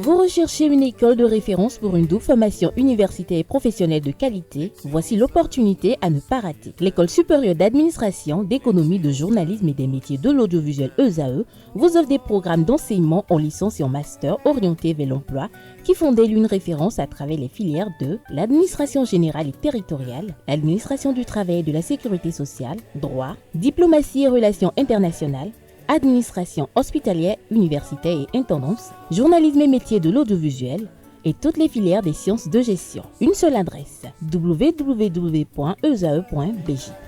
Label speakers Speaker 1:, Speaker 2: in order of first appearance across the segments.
Speaker 1: Vous recherchez une école de référence pour une double formation universitaire et professionnelle de qualité? Voici l'opportunité à ne pas rater. L'École supérieure d'administration, d'économie, de journalisme et des métiers de l'audiovisuel ESAE vous offre des programmes d'enseignement en licence et en master orientés vers l'emploi qui font d'elle une référence à travers les filières de l'administration générale et territoriale, l'administration du travail et de la sécurité sociale, droit, diplomatie et relations internationales, administration hospitalière, universitaire et intendance, journalisme et métiers de l'audiovisuel et toutes les filières des sciences de gestion. Une seule adresse, www.esae.bj.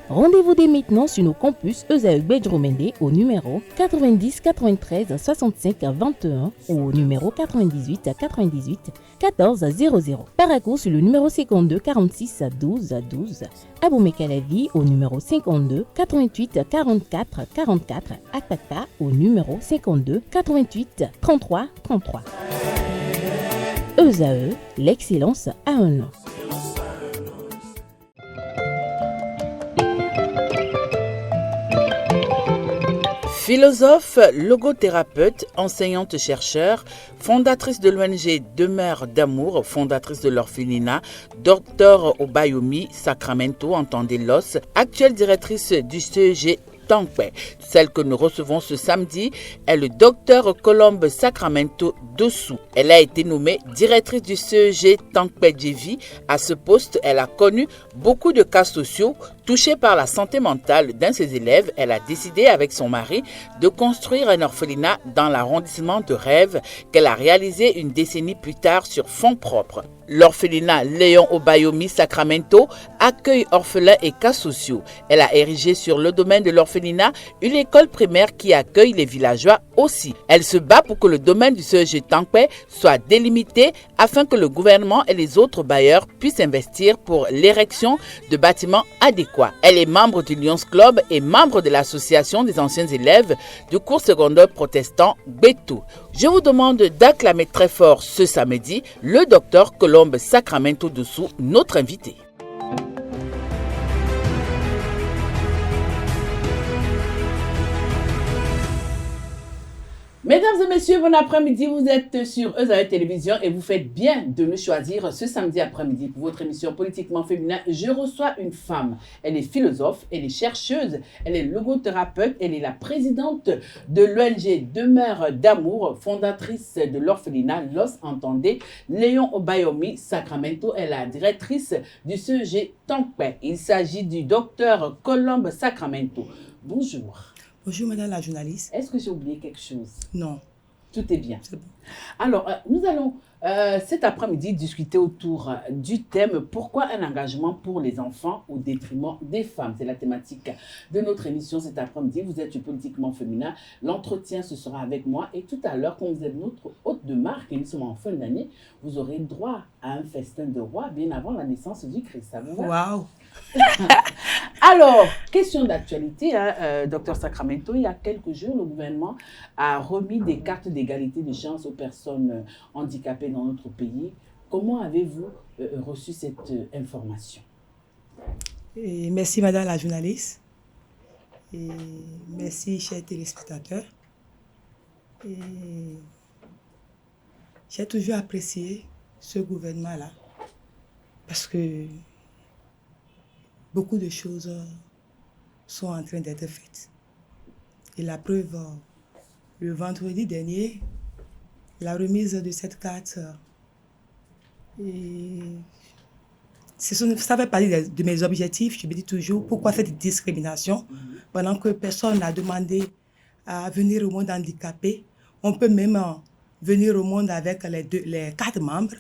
Speaker 1: Rendez-vous dès maintenant sur nos campus ESAE Bedjromende au numéro 90 93 65 21 ou au numéro 98 98 14 00. Paracourt sur le numéro 52 46 12 12. Aboumé-Calavi au numéro 52 88 44 44. Akpaka au numéro 52 88 33 33. ESAE, l'excellence à un nom.
Speaker 2: Philosophe, logothérapeute, enseignante-chercheur, fondatrice de l'ONG Demeure d'amour, fondatrice de l'orphelinat, Dr Obayomi Sacramento, entendez l'os, actuelle directrice du CEG Tankwe. Celle que nous recevons ce samedi est le Dr Colombe Sacramento Dessous. Elle a été nommée directrice du CEG Tankwe JV. À ce poste, elle a connu beaucoup de cas sociaux touchés par la santé mentale d'un de ses élèves. Elle a décidé avec son mari de construire un orphelinat dans l'arrondissement de Rêve qu'elle a réalisé une décennie plus tard sur fonds propres. L'orphelinat Léon Obayomi Sacramento accueille orphelins et cas sociaux. Elle a érigé sur le domaine de l'orphelinat une école primaire qui accueille les villageois aussi. Elle se bat pour que le domaine du CEG Tankwe soit délimité afin que le gouvernement et les autres bailleurs puissent investir pour l'érection de bâtiments adéquats. Elle est membre du Lions Club et membre de l'association des anciens élèves du cours secondaire protestant Betou. Je vous demande d'acclamer très fort ce samedi le docteur Colombe Sacramento Dessous, notre invité. Mesdames et messieurs, bon après-midi, vous êtes sur ESAE Télévision et vous faites bien de nous choisir ce samedi après-midi pour votre émission Politiquement Féminin. Je reçois une femme, elle est philosophe, elle est chercheuse, elle est logothérapeute, elle est la présidente de l'ONG Demeure d'amour, fondatrice de l'orphelinat Los Entendez, Léon Obayomi Sacramento, elle est la directrice du CEG Tankwe. Il s'agit du docteur Colombe Sacramento. Bonjour.
Speaker 3: Bonjour madame la journaliste.
Speaker 2: Est-ce que j'ai oublié quelque chose?
Speaker 3: Non.
Speaker 2: Tout est bien.
Speaker 3: C'est bon.
Speaker 2: Alors, nous allons cet après-midi discuter autour du thème « Pourquoi un engagement pour les enfants au détriment des femmes ?» C'est la thématique de notre émission cet après-midi. Vous êtes Politiquement Féminin. L'entretien, ce sera avec moi. Et tout à l'heure, quand vous êtes notre hôte de marque, et nous sommes en fin d'année, vous aurez droit à un festin de roi bien avant la naissance du Christ. Ça vous va?
Speaker 3: Waouh.
Speaker 2: Alors, question d'actualité, Dr Sacramento, il y a quelques jours, le gouvernement a remis des cartes d'égalité de chance aux personnes handicapées dans notre pays. Comment avez-vous reçu cette information?
Speaker 3: Et merci madame la journaliste. Et merci chers téléspectateurs. Et j'ai toujours apprécié ce gouvernement-là parce que beaucoup de choses sont en train d'être faites. Et la preuve, le vendredi dernier, la remise de cette carte, ça fait partie de mes objectifs. Je me dis toujours, pourquoi cette discrimination pendant que personne n'a demandé à venir au monde handicapé? On peut même venir au monde avec les 4 membres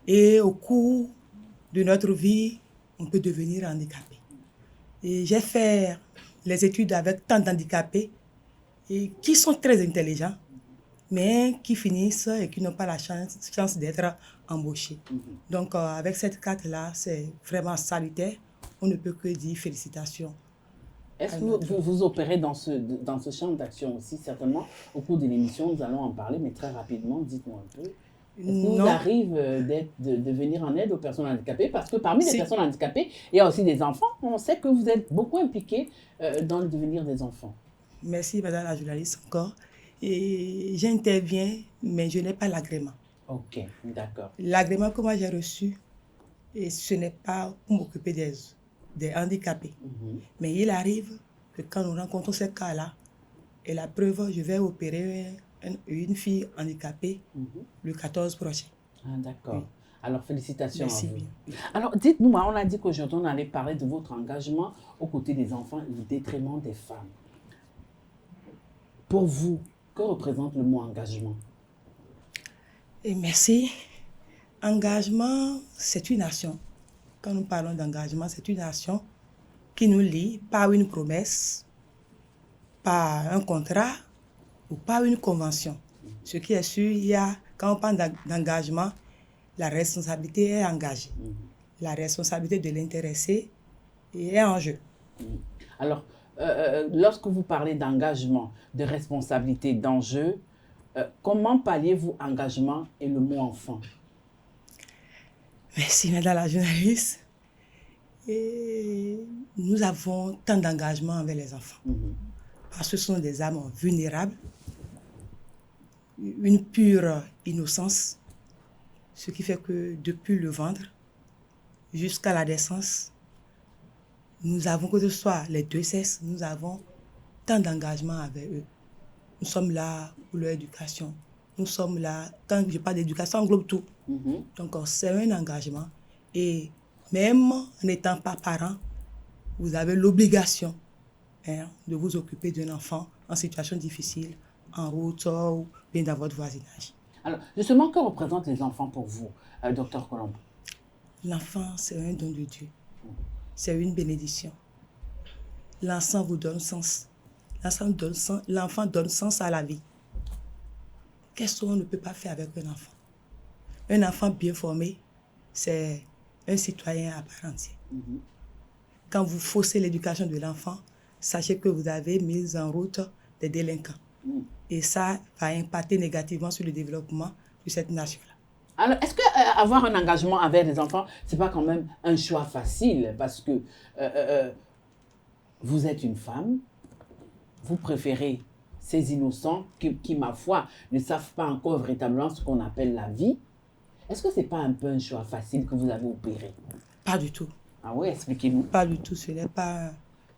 Speaker 3: et au cours de notre vie, on peut devenir handicapé. Et j'ai fait les études avec tant d'handicapés et qui sont très intelligents, mais qui finissent et qui n'ont pas la chance d'être embauchés. Donc, avec cette carte-là, c'est vraiment salutaire. On ne peut que dire félicitations.
Speaker 2: Est-ce que vous opérez dans ce champ d'action aussi, certainement? Au cours de l'émission, nous allons en parler, mais très rapidement, dites-moi un peu. Est-ce qu'il vous arrive de venir en aide aux personnes handicapées? Parce que parmi les personnes handicapées, il y a aussi des enfants. On sait que vous êtes beaucoup impliqués dans le devenir des enfants.
Speaker 3: Merci, madame la journaliste, encore. Et j'interviens, mais je n'ai pas l'agrément.
Speaker 2: Ok, d'accord.
Speaker 3: L'agrément que moi j'ai reçu, et ce n'est pas pour m'occuper des handicapés. Mais il arrive que quand nous rencontrons ces cas-là, et la preuve, je vais opérer une fille handicapée le 14 prochain.
Speaker 2: Ah, d'accord.
Speaker 3: Oui.
Speaker 2: Alors, félicitations
Speaker 3: Merci
Speaker 2: à vous.
Speaker 3: bien.
Speaker 2: Alors, dites-nous, on a dit qu'aujourd'hui, on allait parler de votre engagement aux côtés des enfants et au détriment des femmes. Pour vous, que représente le mot engagement?
Speaker 3: Et merci. Engagement, c'est une action. Quand nous parlons d'engagement, c'est une action qui nous lie par une promesse, par un contrat ou par une convention. Ce qui est sûr, quand on parle d'engagement, la responsabilité est engagée. La responsabilité de l'intéressé est en jeu.
Speaker 2: Alors, lorsque vous parlez d'engagement, de responsabilité, d'enjeu, comment palliez-vous engagement et le mot enfant?
Speaker 3: Merci, madame la journaliste. Et nous avons tant d'engagement avec les enfants. Parce que ce sont des âmes vulnérables, une pure innocence, ce qui fait que depuis le ventre jusqu'à la naissance, nous avons, que ce soit les deux sexes, nous avons tant d'engagement avec eux. Nous sommes là pour leur éducation. Nous sommes là, quand je parle d'éducation, englobe tout. Donc c'est un engagement. Et même en n'étant pas parent, vous avez l'obligation de vous occuper d'un enfant en situation difficile, en route ou bien dans votre voisinage.
Speaker 2: Alors, justement, que représentent les enfants pour vous, Dr Colombe?
Speaker 3: L'enfant, c'est un don de Dieu. C'est une bénédiction. L'enfant vous donne sens. L'enfant donne sens à la vie. Qu'est-ce qu'on ne peut pas faire avec un enfant? Un enfant bien formé, c'est un citoyen à part entière. Quand vous faussez l'éducation de l'enfant, sachez que vous avez mis en route des délinquants. Et ça va impacter négativement sur le développement de cette nation-là.
Speaker 2: Alors, est-ce que avoir un engagement avec les enfants, c'est pas quand même un choix facile? Parce que vous êtes une femme, vous préférez ces innocents qui, ma foi, ne savent pas encore véritablement ce qu'on appelle la vie. Est-ce que c'est pas un peu un choix facile que vous avez opéré?
Speaker 3: Pas du tout.
Speaker 2: Ah oui, expliquez-nous.
Speaker 3: Pas du tout. Ce n'est pas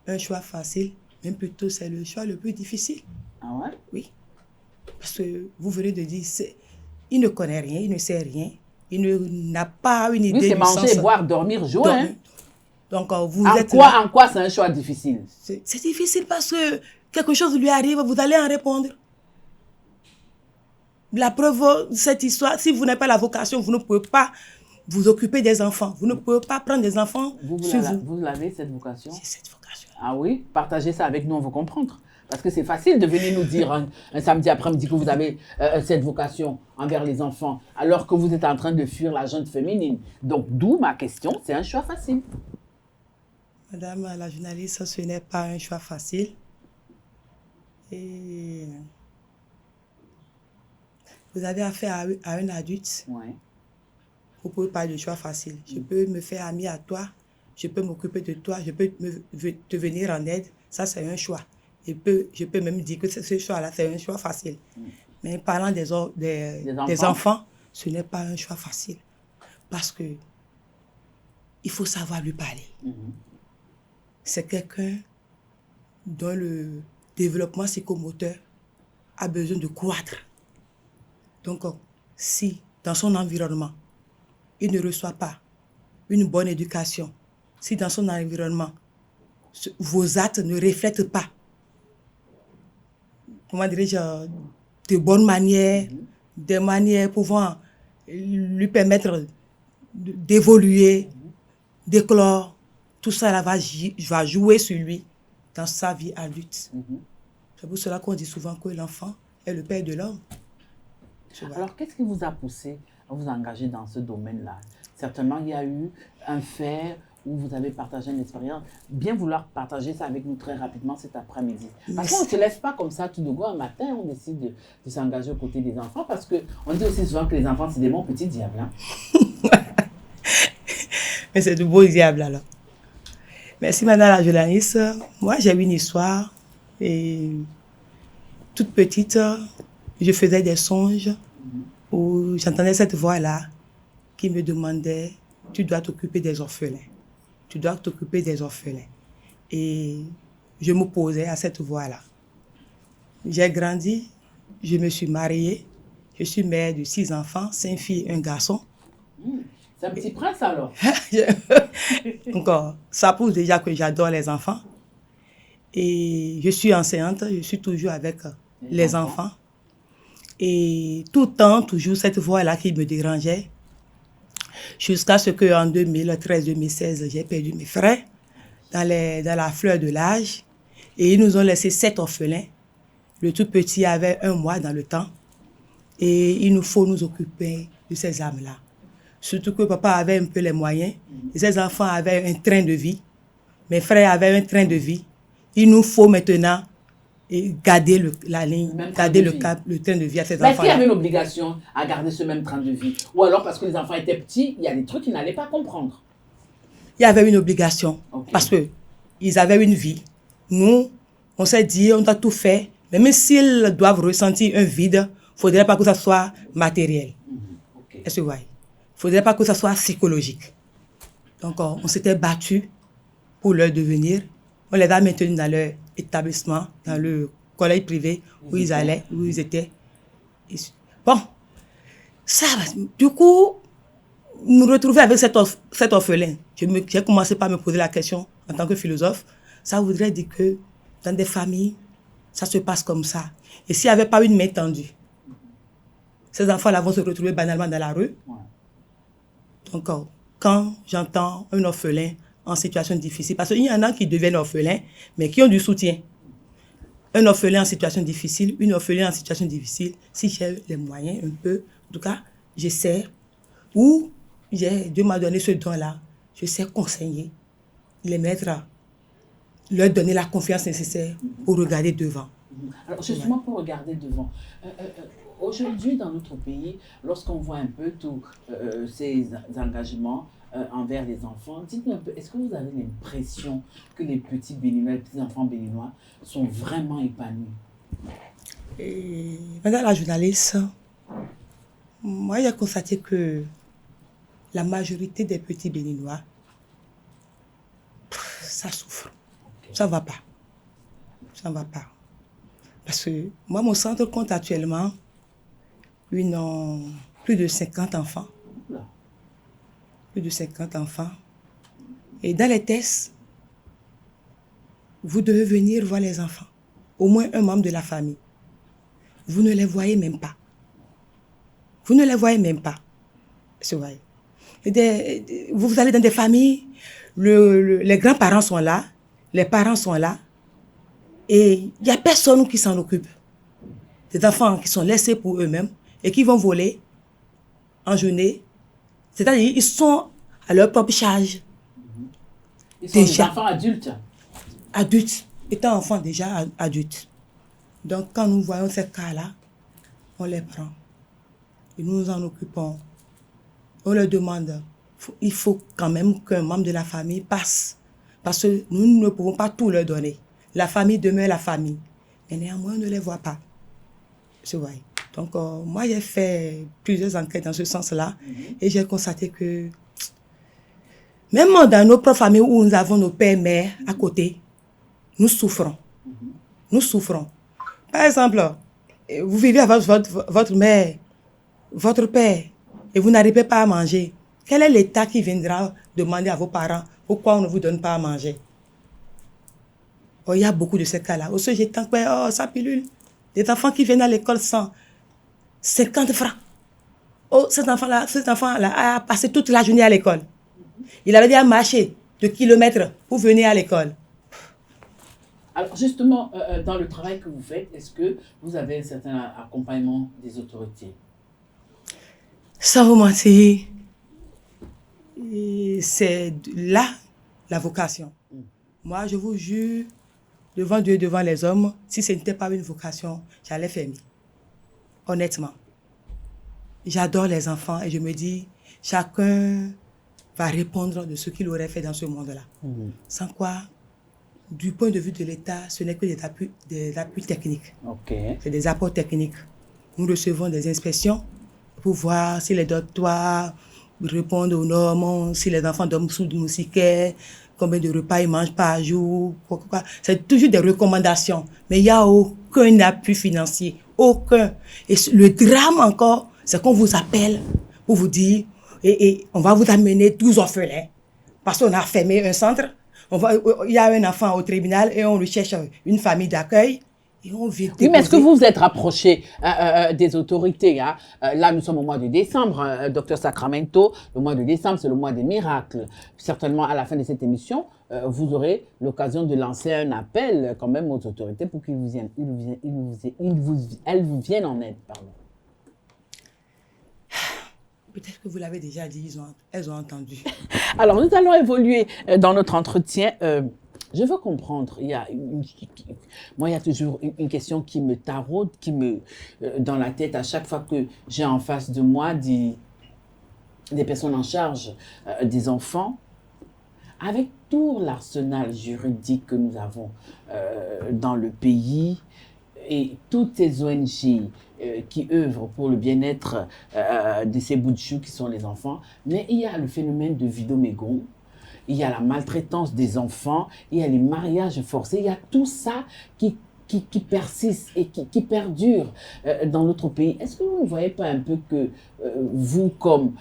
Speaker 3: un choix facile, mais plutôt c'est le choix le plus difficile.
Speaker 2: Ah ouais?
Speaker 3: Oui. Parce que vous venez de dire, il ne connaît rien, il ne sait rien, il n'a pas une idée
Speaker 2: oui, c'est
Speaker 3: du
Speaker 2: manger,
Speaker 3: sens.
Speaker 2: boire, dormir, jouer.
Speaker 3: Donc, donc vous êtes
Speaker 2: quoi,
Speaker 3: là.
Speaker 2: en quoi c'est un choix difficile?
Speaker 3: C'est difficile parce que quelque chose lui arrive, vous allez en répondre. La preuve, cette histoire, si vous n'avez pas la vocation, vous ne pouvez pas vous occuper des enfants. Vous ne pouvez pas prendre des enfants sur vous.
Speaker 2: Vous l'avez, cette vocation?
Speaker 3: J'ai cette vocation.
Speaker 2: Ah oui? Partagez ça avec nous, on veut comprendre. Parce que c'est facile de venir nous dire un samedi après-midi que vous avez cette vocation envers les enfants, alors que vous êtes en train de fuir la junte féminine. Donc, d'où ma question, c'est un choix facile.
Speaker 3: Madame la journaliste, ce n'est pas un choix facile. Et vous avez affaire à un adulte.
Speaker 2: Ouais.
Speaker 3: Vous pouvez parler de choix facile. Je peux me faire ami à toi, je peux m'occuper de toi, je peux te venir en aide. Ça, c'est un choix. Je peux même dire que ce choix-là, c'est un choix facile. Mais parlant des enfants, ce n'est pas un choix facile. Parce que il faut savoir lui parler. C'est quelqu'un dont le développement psychomoteur a besoin de croître. Donc, si dans son environnement, il ne reçoit pas une bonne éducation, si dans son environnement, vos actes ne reflètent pas, comment dirais-je, de bonnes manières, des manières pouvant lui permettre d'évoluer, d'éclore, tout ça là va jouer sur lui dans sa vie adulte. C'est pour cela qu'on dit souvent que l'enfant est le père de l'homme.
Speaker 2: Alors, qu'est-ce qui vous a poussé à vous engager dans ce domaine-là? Certainement, il y a eu un fait où vous avez partagé une expérience. Bien vouloir partager ça avec nous très rapidement cet après-midi. Parce qu'on ne se lève pas comme ça tout de go un matin, on décide de s'engager aux côtés des enfants, parce qu'on dit aussi souvent que les enfants, c'est des bons petits diables. Hein?
Speaker 3: Mais c'est de beaux diables alors. Merci madame la journaliste. Moi, j'ai une histoire. Et toute petite, je faisais des songes où j'entendais cette voix-là qui me demandait, tu dois t'occuper des orphelins. Tu dois t'occuper des orphelins. Et je m'opposais à cette voix-là. J'ai grandi, je me suis mariée, je suis mère de 6 enfants, 5 filles, 1 garçon.
Speaker 2: C'est un petit prince alors.
Speaker 3: Encore, ça prouve déjà que j'adore les enfants. Et je suis enseignante, je suis toujours avec les enfants. Et tout le temps, toujours cette voix-là qui me dérangeait. Jusqu'à ce qu'en 2013-2016, j'ai perdu mes frères dans la fleur de l'âge. Et ils nous ont laissé 7 orphelins. Le tout petit avait 1 mois dans le temps. Et il nous faut nous occuper de ces âmes-là. Surtout que papa avait un peu les moyens. Et ses enfants avaient un train de vie. Mes frères avaient un train de vie. Il nous faut maintenant garder la ligne, garder le cap, le train de vie à ces enfants-là.
Speaker 2: Est-ce qu'il y avait une obligation à garder ce même train de vie? Ou alors parce que les enfants étaient petits, il y a des trucs qu'ils n'allaient pas comprendre?
Speaker 3: Il y avait une obligation. Okay. Parce qu'ils avaient une vie. Nous, on s'est dit, on doit tout faire. Mais même s'ils doivent ressentir un vide, il ne faudrait pas que ça soit matériel. Okay. Est-ce que vous voyez? Il ne faudrait pas que ça soit psychologique. Donc, on s'était battu pour leur devenir. On les a maintenus dans leur établissement, dans le collège privé où ils allaient, où ils étaient. Bon, ça, du coup, nous retrouver avec cet orphelin. J'ai commencé par me poser la question en tant que philosophe. Ça voudrait dire que dans des familles, ça se passe comme ça. Et s'il n'y avait pas une main tendue, ces enfants-là vont se retrouver banalement dans la rue. Donc, quand j'entends un orphelin en situation difficile, parce qu'il y en a qui deviennent orphelins, mais qui ont du soutien. Un orphelin en situation difficile, une orpheline en situation difficile, si j'ai les moyens un peu, en tout cas, j'essaie, ou Dieu m'a donné ce don-là, je sais conseiller, les mettre, leur donner la confiance nécessaire pour regarder devant.
Speaker 2: Alors justement, pour regarder devant, aujourd'hui dans notre pays, lorsqu'on voit un peu tous ces engagements envers les enfants, dites-nous un peu, est-ce que vous avez l'impression que les petits béninois, les petits enfants béninois sont vraiment épanouis?
Speaker 3: Madame la journaliste, moi j'ai constaté que la majorité des petits béninois, ça souffre. Okay. Ça ne va pas. Ça ne va pas. Parce que moi, mon centre compte actuellement plus de 50 enfants. Plus de 50 enfants. Et dans les tests, vous devez venir voir les enfants. Au moins un membre de la famille. Vous ne les voyez même pas. Vous ne les voyez même pas. Vous allez dans des familles, les grands-parents sont là, les parents sont là, et il n'y a personne qui s'en occupe. Des enfants qui sont laissés pour eux-mêmes et qui vont voler en journée. C'est-à-dire ils sont à leur propre charge.
Speaker 2: Ils sont des enfants adultes.
Speaker 3: Adultes, étant enfants déjà adultes. Donc quand nous voyons ces cas-là, on les prend et nous nous en occupons. On leur demande, il faut quand même qu'un membre de la famille passe. Parce que nous ne pouvons pas tout leur donner. La famille demeure la famille. Mais néanmoins, on ne les voit pas. C'est vrai. Donc, moi, j'ai fait plusieurs enquêtes dans ce sens-là. Et j'ai constaté que même dans nos propres familles où nous avons nos pères et mères à côté, nous souffrons. Nous souffrons. Par exemple, vous vivez avec votre mère, votre père, et vous n'arrivez pas à manger. Quel est l'État qui viendra demander à vos parents pourquoi on ne vous donne pas à manger? Oh, il y a beaucoup de ces cas-là. Aussi, j'ai tant que sa pilule. Des enfants qui viennent à l'école sans 50 francs. Oh, cet enfant-là a passé toute la journée à l'école. Il avait déjà marché de kilomètres pour venir à l'école.
Speaker 2: Alors justement, dans le travail que vous faites, est-ce que vous avez un certain accompagnement des autorités?
Speaker 3: Sans vous mentir, c'est là la vocation. Moi, je vous jure, devant Dieu, devant les hommes, si ce n'était pas une vocation, j'allais fermer. Honnêtement. J'adore les enfants et je me dis, chacun va répondre de ce qu'il aurait fait dans ce monde-là. Sans quoi, du point de vue de l'État, ce n'est que des appuis techniques.
Speaker 2: Okay.
Speaker 3: C'est des apports techniques. Nous recevons des inspections pour voir si les dortoirs répondent aux normes, si les enfants dorment sous du moustiquaire, combien de repas ils mangent par jour, quoi. C'est toujours des recommandations, mais il n'y a aucun appui financier, aucun. Et le drame encore, c'est qu'on vous appelle pour vous dire, et on va vous amener 12 orphelins, parce qu'on a fermé un centre, il y a un enfant au tribunal et on recherche une famille d'accueil.
Speaker 4: Oui, mais est-ce que vous vous êtes rapproché des autorités, hein? Là, nous sommes au mois de décembre, docteur Sacramento. Le mois de décembre, c'est le mois des miracles. Certainement, à la fin de cette émission, vous aurez l'occasion de lancer un appel quand même aux autorités pour qu'elles vous viennent en aide. Pardon.
Speaker 3: Peut-être que vous l'avez déjà dit, elles ont entendu.
Speaker 4: Alors, nous allons évoluer dans notre entretien. Je veux comprendre, il y a toujours une question qui me taraude, dans la tête à chaque fois que j'ai en face de moi des personnes en charge des enfants. Avec tout l'arsenal juridique que nous avons dans le pays et toutes ces ONG qui œuvrent pour le bien-être de ces bouts de chou qui sont les enfants, mais il y a le phénomène de Vidomégon. Il y a la maltraitance des enfants, il y a les mariages forcés, il y a tout ça qui persiste et qui perdure dans notre pays. Est-ce que vous ne voyez pas un peu que vous, comme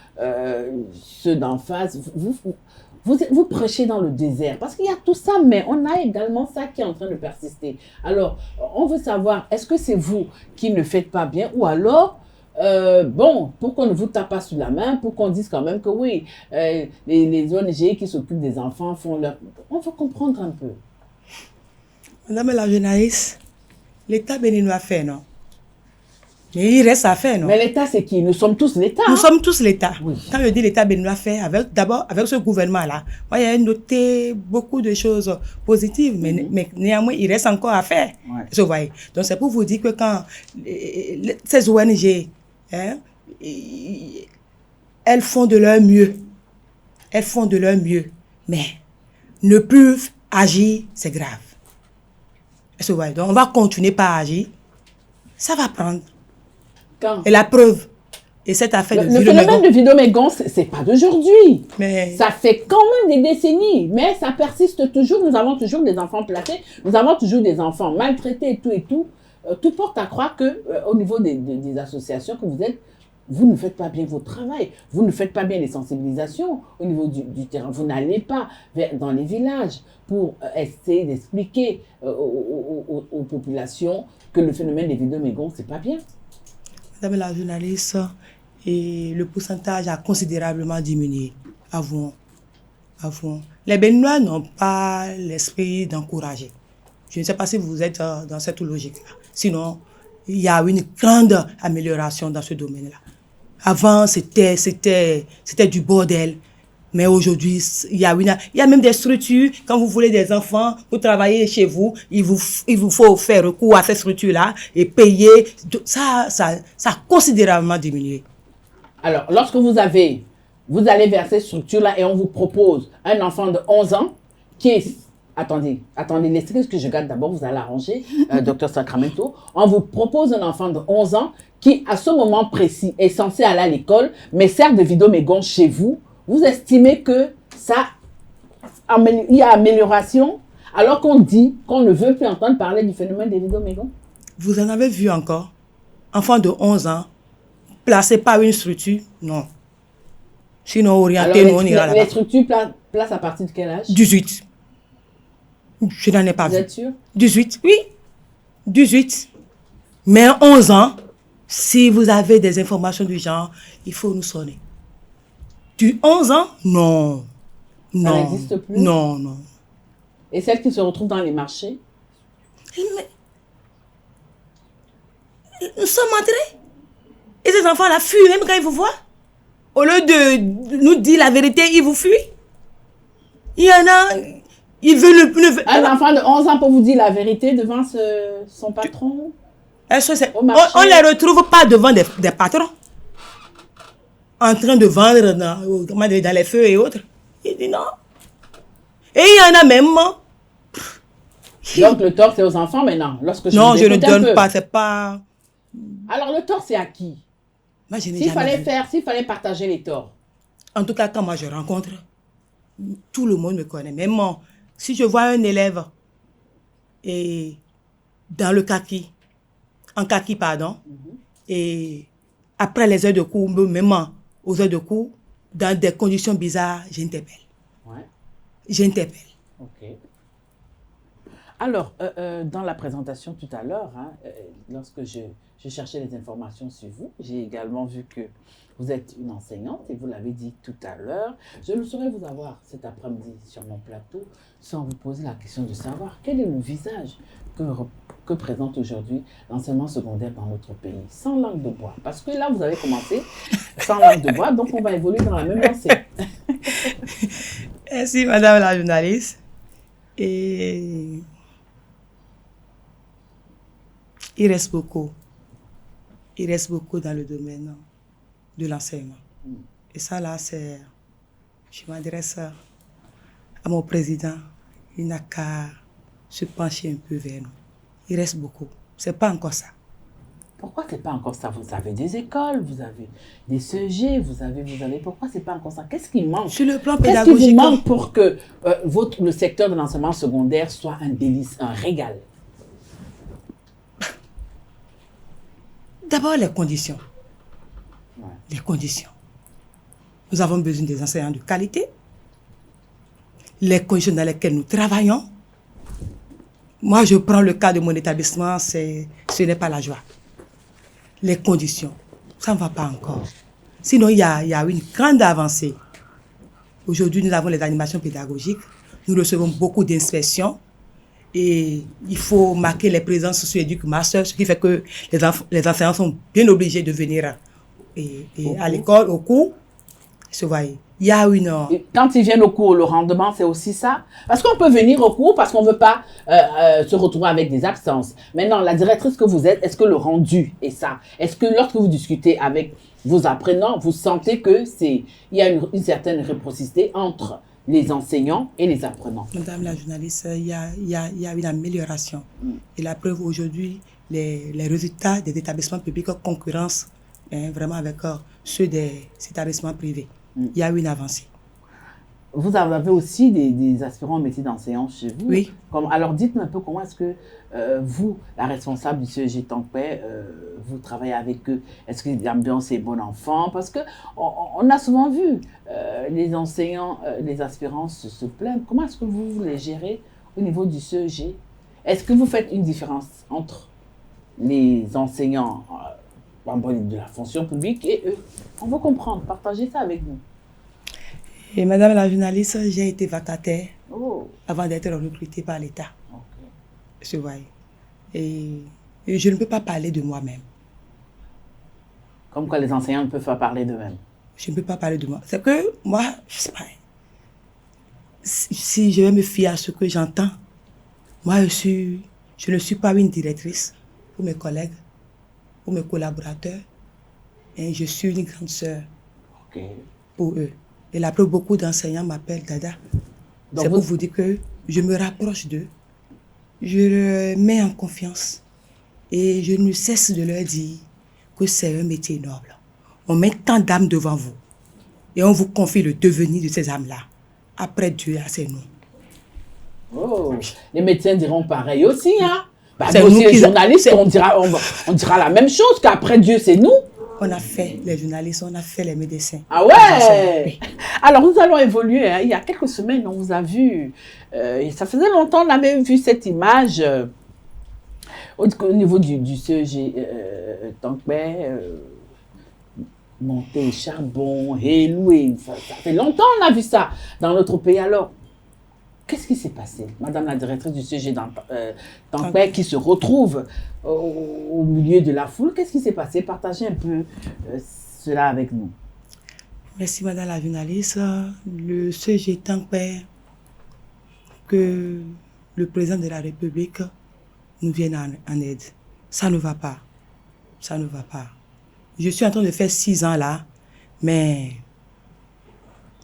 Speaker 4: ceux d'en face, vous prêchez dans le désert? Parce qu'il y a tout ça, mais on a également ça qui est en train de persister. Alors, on veut savoir, est-ce que c'est vous qui ne faites pas bien ou alors pour qu'on ne vous tape pas sur la main, pour qu'on dise quand même que oui, les ONG qui s'occupent des enfants font leur... On veut comprendre un peu.
Speaker 3: Madame la journaliste, l'État béninois fait, non? Mais il reste à faire, non?
Speaker 4: Mais l'État, c'est qui? Nous sommes tous l'État.
Speaker 3: Nous sommes tous l'État.
Speaker 4: Oui.
Speaker 3: Quand je dis l'État béninois fait, d'abord avec ce gouvernement-là, moi, j'ai noté beaucoup de choses positives, mais néanmoins, il reste encore à faire.
Speaker 4: Ouais.
Speaker 3: Vous voyez. Donc, c'est pour vous dire que quand ces ONG, elles font de leur mieux. Elles font de leur mieux. Mais ne plus agir, c'est grave. Vous voyez. Donc, on va continuer par agir. Ça va prendre.
Speaker 4: Quand?
Speaker 3: Et la preuve, et cette affaire de
Speaker 4: le phénomène de Vidomégon, c'est pas d'aujourd'hui.
Speaker 3: Mais
Speaker 4: ça fait quand même des décennies, mais ça persiste toujours. Nous avons toujours des enfants placés, nous avons toujours des enfants maltraités et tout. Tout porte à croire que au niveau des associations que vous êtes, vous ne faites pas bien votre travail, vous ne faites pas bien les sensibilisations au niveau du terrain. Vous n'allez pas dans les villages pour essayer d'expliquer aux populations que le phénomène des Vidomégon, c'est pas bien.
Speaker 3: Madame la journaliste, et le pourcentage a considérablement diminué. Avouons. Les Béninois n'ont pas l'esprit d'encourager. Je ne sais pas si vous êtes dans cette logique-là. Sinon, il y a une grande amélioration dans ce domaine-là. Avant, c'était du bordel. Mais aujourd'hui, il y a même des structures. Quand vous voulez des enfants pour travailler chez vous, il vous faut faire recours à ces structures-là et payer. Ça a considérablement diminué.
Speaker 4: Alors, lorsque vous allez vers ces structures-là et on vous propose un enfant de 11 ans qui est... Attendez, laissez que je garde d'abord, vous allez arranger, docteur Sacramento. On vous propose un enfant de 11 ans qui, à ce moment précis, est censé aller à l'école, mais sert de Vidomégon chez vous. Vous estimez que il y a amélioration, alors qu'on dit qu'on ne veut plus entendre parler du phénomène des Vidomégon?
Speaker 3: Vous en avez vu encore? Enfant de 11 ans, placé par une structure? Non. Sinon, orienté, nous, on ira là-bas.
Speaker 4: Les structures placent à partir de quel âge?
Speaker 3: 18. Je n'en ai pas vu.
Speaker 4: Vous êtes sûr?
Speaker 3: 18, oui. 18. Mais 11 ans, si vous avez des informations du genre, il faut nous sonner. Du 11 ans? Non.
Speaker 4: Ça n'existe plus?
Speaker 3: Non.
Speaker 4: Et celles qui se retrouvent dans les marchés?
Speaker 3: Mais nous sommes entrés. Et ces enfants-là fuient même quand ils vous voient. Au lieu de nous dire la vérité, ils vous fuient. Il y en a...
Speaker 4: Un enfant de 11 ans pour vous dire la vérité devant son patron?
Speaker 3: On ne les retrouve pas devant des patrons. En train de vendre dans les feux et autres. Il dit non. Et il y en a même.
Speaker 4: Donc le tort c'est aux enfants maintenant.
Speaker 3: Non, je ne donne pas, c'est pas...
Speaker 4: Alors le tort c'est à qui?
Speaker 3: Moi, je n'ai
Speaker 4: S'il
Speaker 3: jamais
Speaker 4: fallait
Speaker 3: vu.
Speaker 4: s'il fallait partager les torts.
Speaker 3: En tout cas, quand moi je rencontre, tout le monde me connaît. Même moi, si je vois un élève et dans le kaki, en kaki, pardon, et après les heures de cours, même aux heures de cours, dans des conditions bizarres, j'interpelle.
Speaker 4: Ouais.
Speaker 3: J'interpelle.
Speaker 4: Ok. Alors, dans la présentation tout à l'heure, hein, lorsque je cherchais les informations sur vous, j'ai également vu que vous êtes une enseignante et vous l'avez dit tout à l'heure. Je ne saurais vous avoir cet après-midi sur mon plateau sans vous poser la question de savoir quel est le visage que présente aujourd'hui l'enseignement secondaire dans notre pays, sans langue de bois. Parce que là, vous avez commencé sans langue de bois, donc on va évoluer dans la même lancée.
Speaker 3: Merci, madame la journaliste. Et il reste beaucoup. Il reste beaucoup dans le domaine de l'enseignement. Et ça, là, c'est... Je m'adresse à mon président. Il n'a qu'à se pencher un peu vers nous. Il reste beaucoup. C'est pas encore ça.
Speaker 4: Pourquoi c'est pas encore ça? Vous avez des écoles, vous avez des CEG, vous avez... Pourquoi c'est pas encore ça? Qu'est-ce qui manque?
Speaker 3: Sur le plan
Speaker 4: Qu'est-ce qui
Speaker 3: pédagogique...
Speaker 4: vous manque pour que le secteur de l'enseignement secondaire soit un délice, un régal?
Speaker 3: D'abord, les conditions.
Speaker 4: Ouais.
Speaker 3: Les conditions. Nous avons besoin des enseignants de qualité. Les conditions dans lesquelles nous travaillons. Moi, je prends le cas de mon établissement, ce n'est pas la joie. Les conditions, ça ne va pas encore. Sinon, il y a une grande avancée. Aujourd'hui, nous avons les animations pédagogiques. Nous recevons beaucoup d'inspections. Et il faut marquer les présences socio-éduc-master, ce qui fait que les enseignants sont bien obligés de venir à l'école, au cours. Il y a une...
Speaker 4: Et quand ils viennent au cours, le rendement, c'est aussi ça? Parce qu'on peut venir au cours parce qu'on ne veut pas se retrouver avec des absences. Maintenant, la directrice que vous êtes, est-ce que le rendu est ça? Est-ce que lorsque vous discutez avec vos apprenants, vous sentez qu'il y a une certaine réciprocité entre les enseignants et les apprenants?
Speaker 3: Madame la journaliste, il y a une amélioration. Et la preuve aujourd'hui, les résultats des établissements publics concurrencent vraiment avec ceux des établissements privés. Il y a une avancée.
Speaker 4: Vous avez aussi des aspirants au métier d'enseignant chez vous.
Speaker 3: Oui.
Speaker 4: Alors dites-moi un peu comment est-ce que vous, la responsable du CEG Tankpé, vous travaillez avec eux. Est-ce que l'ambiance est bon enfant? Parce qu'on a souvent vu les enseignants, les aspirants se plaignent. Comment est-ce que vous les gérez au niveau du CEG? Est-ce que vous faites une différence entre les enseignants de la fonction publique et eux? On veut comprendre, partagez ça avec nous.
Speaker 3: Et madame la journaliste, j'ai été vacataire
Speaker 4: Oh.
Speaker 3: avant d'être recrutée par l'État.
Speaker 4: Okay.
Speaker 3: Je vois. Et je ne peux pas parler de moi-même.
Speaker 4: Comme quoi les enseignants ne peuvent pas parler d'eux-mêmes.
Speaker 3: Je ne peux pas parler de moi. C'est que moi, je ne sais pas. Si je vais me fier à ce que j'entends, moi, je ne suis pas une directrice pour mes collègues, pour mes collaborateurs. Et je suis une grande sœur pour eux. Et la preuve, beaucoup d'enseignants m'appellent Dada. C'est pour vous dire que je me rapproche d'eux. Je les mets en confiance. Et je ne cesse de leur dire que c'est un métier noble. On met tant d'âmes devant vous. Et on vous confie le devenir de ces âmes-là. Après Dieu, c'est nous.
Speaker 4: Oh, les médecins diront pareil aussi, hein?
Speaker 3: C'est
Speaker 4: nous
Speaker 3: nous
Speaker 4: aussi, les
Speaker 3: qui-
Speaker 4: journalistes, on dira la même chose, qu'après Dieu, c'est nous.
Speaker 3: On a fait les journalistes, on a fait les médecins.
Speaker 4: Ah ouais!
Speaker 3: Oui.
Speaker 4: Alors, nous allons évoluer. Hein. Il y a quelques semaines, on vous a vu. Ça faisait longtemps, on avait vu cette image au niveau du CEG Tankpé, monter charbon, et louer. Ça fait longtemps on a vu ça dans notre pays. Alors, qu'est-ce qui s'est passé? Madame la directrice du CEG Tankpé qui se retrouve au milieu de la foule, qu'est-ce qui s'est passé? Partagez un peu cela avec nous.
Speaker 3: Merci madame la journaliste. Le CEG Tankpé, que le président de la République nous vienne en aide. Ça ne va pas. Ça ne va pas. Je suis en train de faire 6 ans là, mais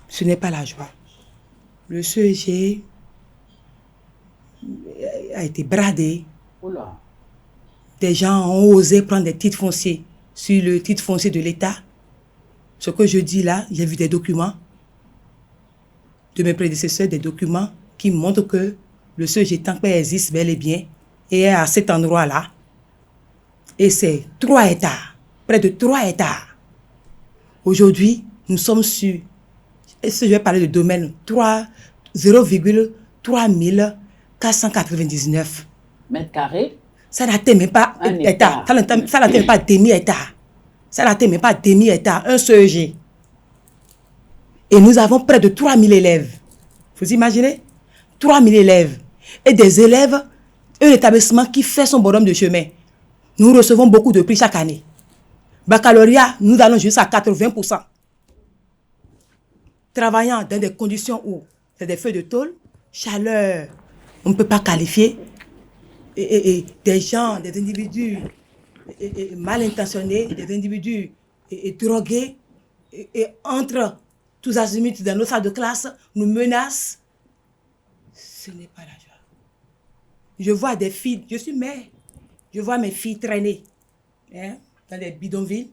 Speaker 3: ce n'est pas la joie. Le CEG a été bradé.
Speaker 4: Oula.
Speaker 3: Des gens ont osé prendre des titres fonciers sur le titre foncier de l'État. Ce que je dis là, j'ai vu des documents de mes prédécesseurs, des documents qui montrent que le CEGETANPE existe bel et bien et est à cet endroit-là. Et c'est 3 hectares, près de 3 hectares. Aujourd'hui, nous sommes sur, je vais parler de domaine 0,3499
Speaker 4: Mètres carrés.
Speaker 3: Ça n'atteint même pas
Speaker 4: Un
Speaker 3: hectare.
Speaker 4: hectare.
Speaker 3: Ça n'atteint même pas demi-hectare. Ça n'atteint même pas demi-hectare, un CEG. Et nous avons près de 3000 élèves. Vous imaginez? 3000 élèves. Et des élèves, un établissement qui fait son bonhomme de chemin. Nous recevons beaucoup de prix chaque année. Baccalauréat, nous allons jusqu'à 80%. Travaillant dans des conditions où c'est des feux de tôle, chaleur, on ne peut pas qualifier. Et des gens, des individus mal intentionnés, des individus drogués, et entre tous azimuts dans nos salles de classe, nous menacent. Ce n'est pas la joie. Je vois des filles, je suis mère, je vois mes filles traîner dans des bidonvilles.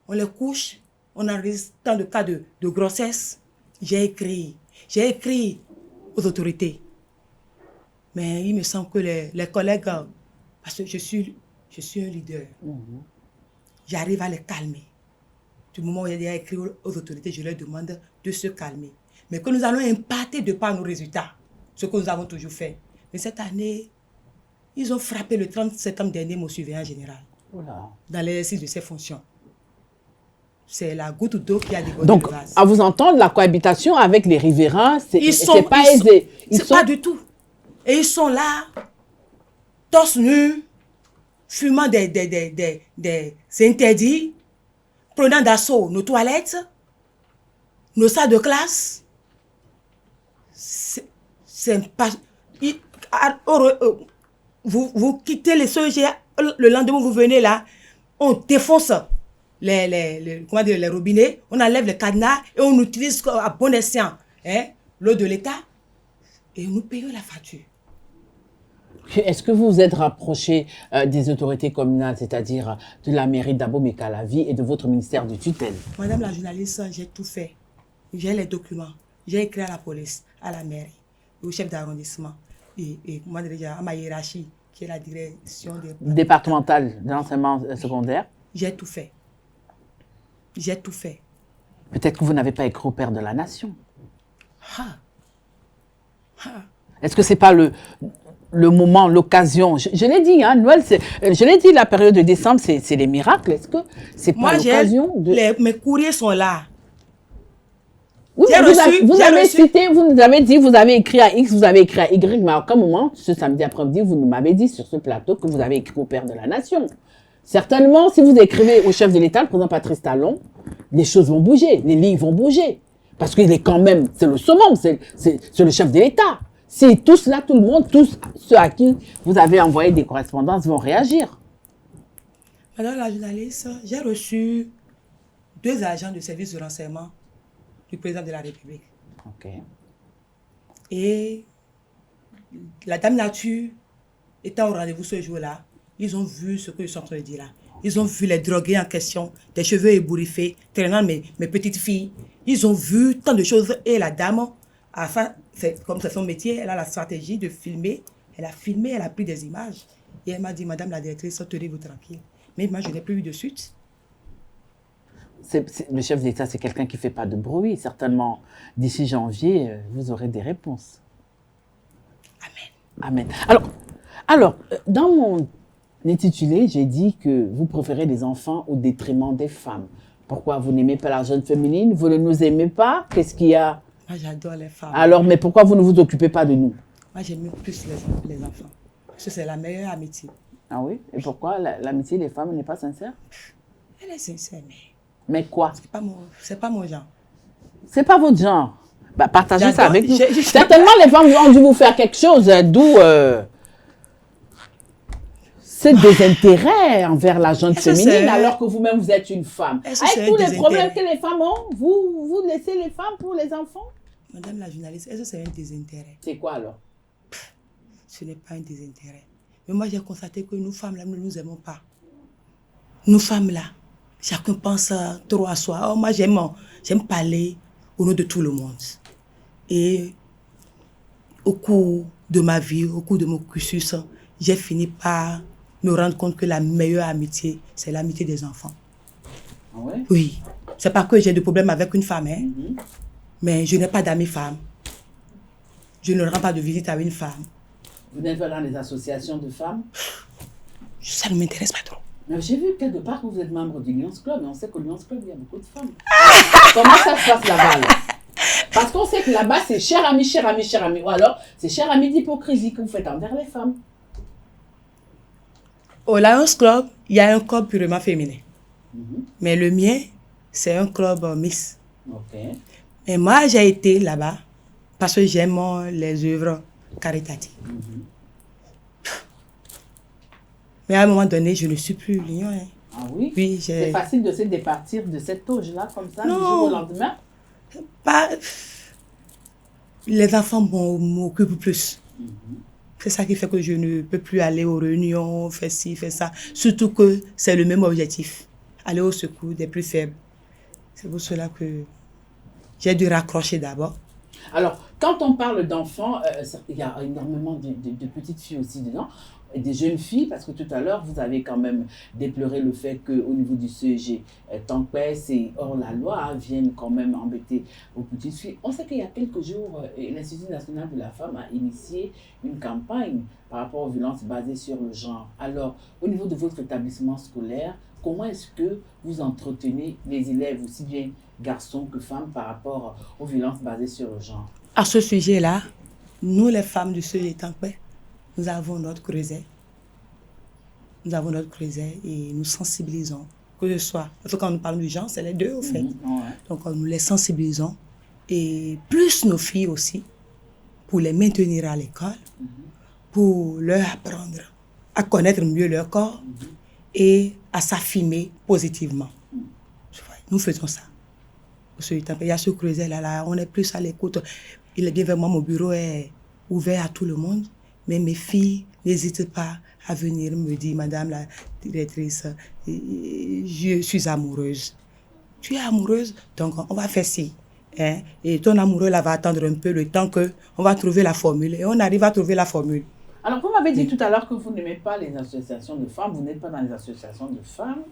Speaker 3: On les couche, on enregistre tant de cas de grossesse. J'ai écrit aux autorités. Mais il me semble que les collègues, parce que je suis un leader, j'arrive à les calmer. Du moment où il y a écrit aux autorités, je leur demande de se calmer. Mais que nous allons impacter de par nos résultats, ce que nous avons toujours fait. Mais cette année, ils ont frappé le 30 septembre dernier mon surveillant général.
Speaker 4: Voilà.
Speaker 3: Dans l'exercice de ses fonctions. C'est la goutte d'eau qui a débordé
Speaker 4: Donc,
Speaker 3: le vase.
Speaker 4: à vous entendre, la cohabitation avec les riverains, c'est pas
Speaker 3: ils
Speaker 4: aisé.
Speaker 3: C'est pas du tout. Et ils sont là, torse nu, fumant des interdits, prenant d'assaut nos toilettes, nos salles de classe. C'est pas... Vous quittez les CEG, le lendemain vous venez là, on défonce les robinets, on enlève les cadenas et on utilise à bon escient l'eau de l'État et nous payons la facture.
Speaker 4: Est-ce que vous vous êtes rapproché des autorités communales, c'est-à-dire de la mairie d'Abomey-Calavi et de votre ministère de tutelle?
Speaker 3: Madame la journaliste, j'ai tout fait. J'ai les documents. J'ai écrit à la police, à la mairie, au chef d'arrondissement et comment dire, à ma hiérarchie, qui est la direction
Speaker 4: départementale de l'enseignement secondaire.
Speaker 3: J'ai tout fait. J'ai tout fait.
Speaker 4: Peut-être que vous n'avez pas écrit au père de la nation. Est-ce que c'est pas le moment, l'occasion? Je l'ai dit, hein, Noël, je l'ai dit, la période de décembre, c'est les miracles. Est-ce que c'est pas l'occasion de...
Speaker 3: Mes courriers sont là.
Speaker 4: Oui, vous nous avez dit, vous avez écrit à X, vous avez écrit à Y, mais à aucun moment, ce samedi après-midi, vous m'avez dit sur ce plateau que vous avez écrit au père de la nation. Certainement, si vous écrivez au chef de l'État, le président Patrice Talon, les choses vont bouger, les lignes vont bouger. Parce qu'il est quand même, c'est le summum, c'est le chef de l'État. Si tous là, tout le monde, tous ceux à qui vous avez envoyé des correspondances vont réagir.
Speaker 3: Madame la journaliste, j'ai reçu 2 agents de service de renseignement du président de la République.
Speaker 4: Ok.
Speaker 3: Et la dame nature étant au rendez-vous ce jour-là, ils ont vu ce que je suis en train de dire là. Ils ont vu les drogués en question, des cheveux ébouriffés, traînant mes petites filles. Ils ont vu tant de choses. Et la dame, comme c'est son métier, elle a la stratégie de filmer. Elle a filmé, elle a pris des images. Et elle m'a dit, Madame la directrice, tenez-vous tranquille. Mais moi, je n'ai plus eu de suite.
Speaker 4: Le chef d'État, c'est quelqu'un qui ne fait pas de bruit. Certainement, d'ici janvier, vous aurez des réponses.
Speaker 3: Amen.
Speaker 4: Amen. Alors, dans mon intitulé, j'ai dit que vous préférez les enfants au détriment des femmes. Pourquoi vous n'aimez pas la jeune féminine? Vous ne nous aimez pas? Qu'est-ce qu'il y a?
Speaker 3: Moi, j'adore les femmes.
Speaker 4: Alors, mais pourquoi vous ne vous occupez pas de nous?
Speaker 3: Moi, j'aime plus les enfants. Parce que c'est la meilleure amitié.
Speaker 4: Ah oui? Et pourquoi l'amitié des femmes n'est pas sincère?
Speaker 3: Elle est sincère,
Speaker 4: Mais quoi?
Speaker 3: C'est pas mon genre.
Speaker 4: C'est pas votre genre. Bah, partagez ça avec nous.
Speaker 3: Certainement,
Speaker 4: les femmes ont dû vous faire quelque chose, d'où c'est des intérêts envers la jeune féminine, alors que vous-même, vous êtes une femme. Avec tous les problèmes que les femmes ont, vous laissez les femmes pour les enfants?
Speaker 3: Madame la journaliste, est-ce que c'est un désintérêt?
Speaker 4: C'est quoi alors?
Speaker 3: Ce n'est pas un désintérêt. Mais moi, j'ai constaté que nous, femmes, là, nous ne nous aimons pas. nous femmes là, chacun pense trop à soi. Oh, moi, j'aime parler au nom de tout le monde. Et au cours de ma vie, au cours de mon cursus, j'ai fini par me rendre compte que la meilleure amitié, c'est l'amitié des enfants.
Speaker 4: Ah ouais?
Speaker 3: Oui. C'est pas que j'ai de problème avec une femme, hein, mais je n'ai pas d'amis femmes. Je ne rends pas de visite à une femme.
Speaker 4: Vous n'êtes pas dans les associations de femmes?
Speaker 3: Ça ne m'intéresse pas trop.
Speaker 4: Mais j'ai vu quelque part que vous êtes membre du Lions Club, et on sait qu'au Lions Club, il y a beaucoup de femmes. Comment ça se passe là-bas là? Parce qu'on sait que là-bas, c'est cher ami, cher ami, cher ami. Ou alors, c'est cher ami d'hypocrisie que vous faites envers les femmes.
Speaker 3: Au Lions Club, il y a un club purement féminin. Mais le mien, c'est un club mixte.
Speaker 4: Ok.
Speaker 3: Mais moi, j'ai été là-bas parce que j'aime les œuvres caritatives. Mais à un moment donné, je ne suis plus Lion. Hein.
Speaker 4: Ah oui?
Speaker 3: Oui,
Speaker 4: c'est facile de se départir de cette auge-là, comme ça, du jour au lendemain?
Speaker 3: Pas... Les enfants m'occupent plus. C'est ça qui fait que je ne peux plus aller aux réunions, faire ci, faire ça. Surtout que c'est le même objectif. Aller au secours des plus faibles. C'est pour cela que j'ai dû raccrocher d'abord.
Speaker 4: Alors, quand on parle d'enfants, il y a énormément de petites filles aussi dedans, et des jeunes filles, parce que tout à l'heure, vous avez quand même déploré le fait qu'au niveau du CEG, Tankpes et hors la loi viennent quand même embêter aux petites filles. On sait qu'il y a quelques jours, l'Institut national de la femme a initié une campagne par rapport aux violences basées sur le genre. Alors, au niveau de votre établissement scolaire, comment est-ce que vous entretenez les élèves, aussi bien garçons que femmes, par rapport aux violences basées sur le genre?
Speaker 3: À ce sujet-là, nous les femmes du CEG Tankpes, nous avons notre creuset. Nous avons notre creuset et nous sensibilisons. Que ce soit, parce que quand nous parlons du genre, c'est les deux au fait. Donc nous les sensibilisons. Et plus nos filles aussi, pour les maintenir à l'école, pour leur apprendre à connaître mieux leur corps et à s'affirmer positivement. Nous faisons ça. Il y a ce creuset-là, on est plus à l'écoute. Il est bien vraiment, mon bureau est ouvert à tout le monde. Mais mes filles n'hésitent pas à venir me dire, Madame la directrice, je suis amoureuse. Tu es amoureuse? Donc on va faire ci. Hein? Et ton amoureux là va attendre un peu le temps qu'on va trouver la formule. Et on arrive à trouver la formule.
Speaker 4: Alors vous m'avez dit tout à l'heure que vous n'aimez pas les associations de femmes, vous n'êtes pas dans les associations de femmes.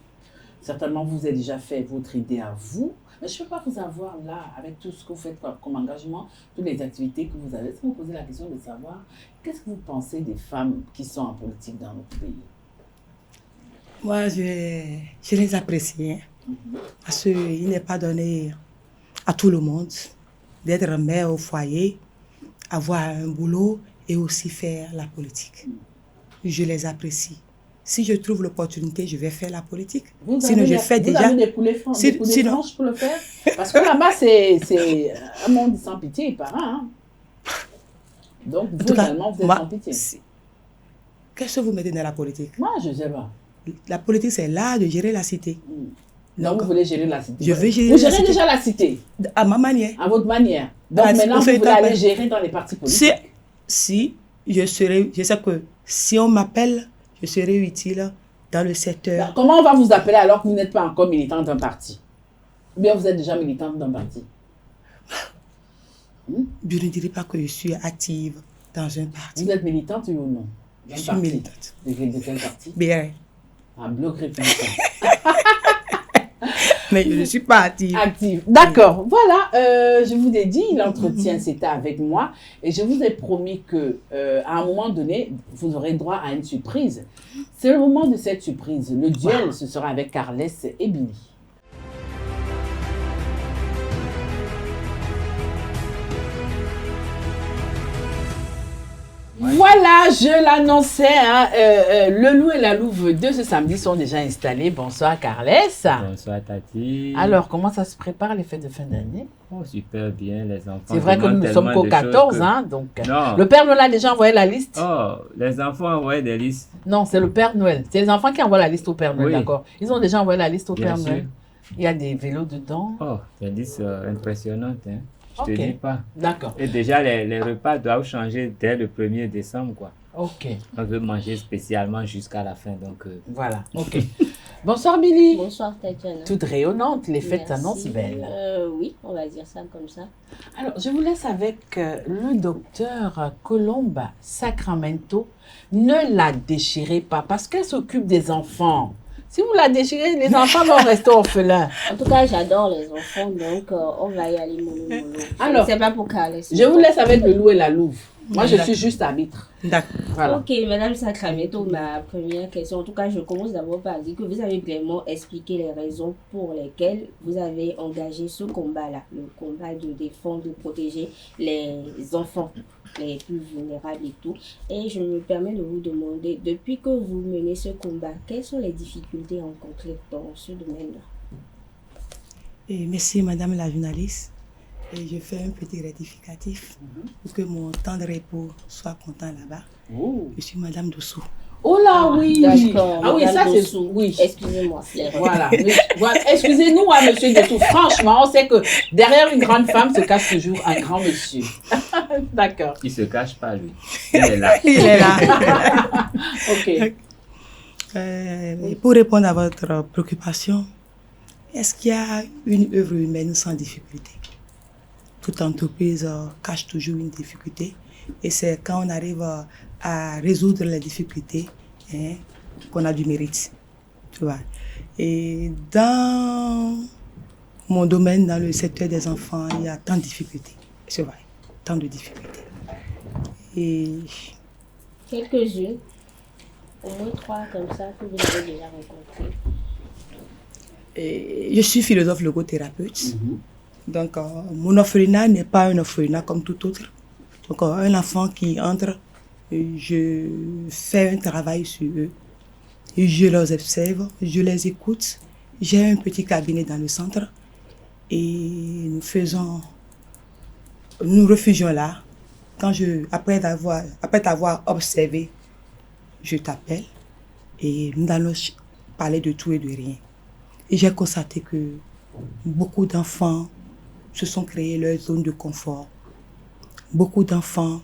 Speaker 4: Certainement vous avez déjà fait votre idée à vous. Mais je ne peux pas vous avoir là, avec tout ce que vous faites comme engagement, toutes les activités que vous avez. Est-ce que vous posez la question de savoir qu'est-ce que vous pensez des femmes qui sont en politique dans notre pays?
Speaker 3: Moi, je les apprécie. Hein, parce qu'il n'est pas donné à tout le monde d'être mère au foyer, avoir un boulot et aussi faire la politique. Je les apprécie. Si je trouve l'opportunité, je vais faire la politique. Sinon, je fais déjà...
Speaker 4: Vous avez des poulets franches pour le faire? Parce que là-bas, c'est un monde sans pitié, il paraît. Hein? Donc, vous également, vous êtes sans pitié.
Speaker 3: Qu'est-ce que vous mettez dans la politique?
Speaker 4: Moi, je ne sais pas.
Speaker 3: La politique, c'est l'art de gérer la cité.
Speaker 4: Donc, vous voulez gérer la cité?
Speaker 3: Je veux gérer
Speaker 4: vous gérez déjà la cité?
Speaker 3: À ma manière.
Speaker 4: À votre manière. Donc, maintenant, vous voulez aller gérer dans les partis politiques?
Speaker 3: Si je sais que si on m'appelle, je serai utile dans le secteur.
Speaker 4: Comment on va vous appeler alors que vous n'êtes pas encore militante d'un parti? Ou bien vous êtes déjà militante d'un parti?
Speaker 3: Je ne dirais pas que je suis active dans un parti.
Speaker 4: Vous êtes militante ou non?
Speaker 3: Je suis militante.
Speaker 4: De quel parti?
Speaker 3: Bien.
Speaker 4: Un bloc républicain.
Speaker 3: Mais je ne suis pas active.
Speaker 4: Active. D'accord. Voilà, je vous ai dit, l'entretien, c'était avec moi. Et je vous ai promis que à un moment donné, vous aurez droit à une surprise. C'est le moment de cette surprise. Le duel, ce sera avec Carles et Billy. Voilà, je l'annonçais, hein, le loup et la louve de ce samedi sont déjà installés. Bonsoir Carles.
Speaker 5: Bonsoir Tati.
Speaker 4: Alors, comment ça se prépare les fêtes de fin d'année?
Speaker 5: Oh, super bien, les enfants.
Speaker 4: C'est vrai que nous ne sommes qu'au 14, hein, donc
Speaker 5: non.
Speaker 4: Le Père Noël a déjà envoyé la liste?
Speaker 5: Oh, les enfants envoient des listes.
Speaker 4: Non, c'est le Père Noël. C'est les enfants qui envoient la liste au Père Noël,
Speaker 5: oui.
Speaker 4: D'accord. Ils ont déjà envoyé la liste au
Speaker 5: Bien
Speaker 4: Père
Speaker 5: sûr.
Speaker 4: Noël. Il y a des vélos dedans.
Speaker 5: Oh, des listes impressionnantes, hein. Je
Speaker 4: Ok.
Speaker 5: te dis pas.
Speaker 4: D'accord.
Speaker 5: Et déjà, les repas doivent changer dès le 1er décembre, quoi.
Speaker 4: Ok.
Speaker 5: On veut manger spécialement jusqu'à la fin, donc...
Speaker 4: Voilà, ok. Bonsoir Billy.
Speaker 6: Bonsoir Tatiana.
Speaker 4: Toute rayonnante, les fêtes
Speaker 6: Merci.
Speaker 4: s'annoncent belles.
Speaker 6: Oui, on va dire ça comme ça.
Speaker 4: Alors, je vous laisse avec le docteur Colomba Sacramento. Ne la déchirez pas parce qu'elle s'occupe des enfants. Si vous la déchirez, les enfants vont rester orphelins.
Speaker 6: En tout cas, j'adore les enfants, donc on va y aller mollo.
Speaker 4: Alors,
Speaker 6: c'est pas pour Carles.
Speaker 4: Je vous laisse avec le loup et la louve. Moi, je suis juste arbitre.
Speaker 3: D'accord.
Speaker 4: Voilà.
Speaker 6: Ok, Madame Sacramento, ma première question. En tout cas, je commence d'abord par dire que vous avez vraiment expliqué les raisons pour lesquelles vous avez engagé ce combat-là, le combat de défendre, de protéger les enfants les plus vulnérables et tout. Et je me permets de vous demander, depuis que vous menez ce combat, quelles sont les difficultés rencontrées dans ce domaine-là?
Speaker 3: Et merci, Madame la journaliste. Et je fais un petit rectificatif pour que mon temps de repos soit content là-bas.
Speaker 4: Oh,
Speaker 3: Je suis Madame Dossou.
Speaker 4: oh là, oui.
Speaker 6: D'accord.
Speaker 4: Ah oui, ça
Speaker 6: Madame
Speaker 4: c'est...
Speaker 6: Dossou.
Speaker 4: Oui.
Speaker 6: Excusez-moi.
Speaker 4: Voilà. Voilà. Excusez-nous, hein, monsieur Dessous. Franchement, on sait que derrière une grande femme se cache toujours un grand monsieur. D'accord.
Speaker 5: Il se cache pas, lui. Il est là.
Speaker 3: Il est là.
Speaker 4: Ok.
Speaker 3: Et pour répondre à votre préoccupation, est-ce qu'il y a une œuvre humaine sans difficulté? Toute entreprise cache toujours une difficulté. Et c'est quand on arrive à résoudre les difficultés qu'on a du mérite. Tu vois. Et dans mon domaine, dans le secteur des enfants, il y a tant de difficultés. C'est vrai, tant de difficultés. Et
Speaker 6: Quelques-unes, au moins 3 comme ça, que vous avez déjà rencontrées.
Speaker 3: je suis philosophe logothérapeute. Donc, mon orphelinat n'est pas un orphelinat comme tout autre. Donc, un enfant qui entre, je fais un travail sur eux. Je les observe, je les écoute. J'ai un petit cabinet dans le centre et nous refugions là. Après t'avoir observé, je t'appelle et nous allons parler de tout et de rien. Et j'ai constaté que beaucoup d'enfants se sont créés leur zone de confort. Beaucoup d'enfants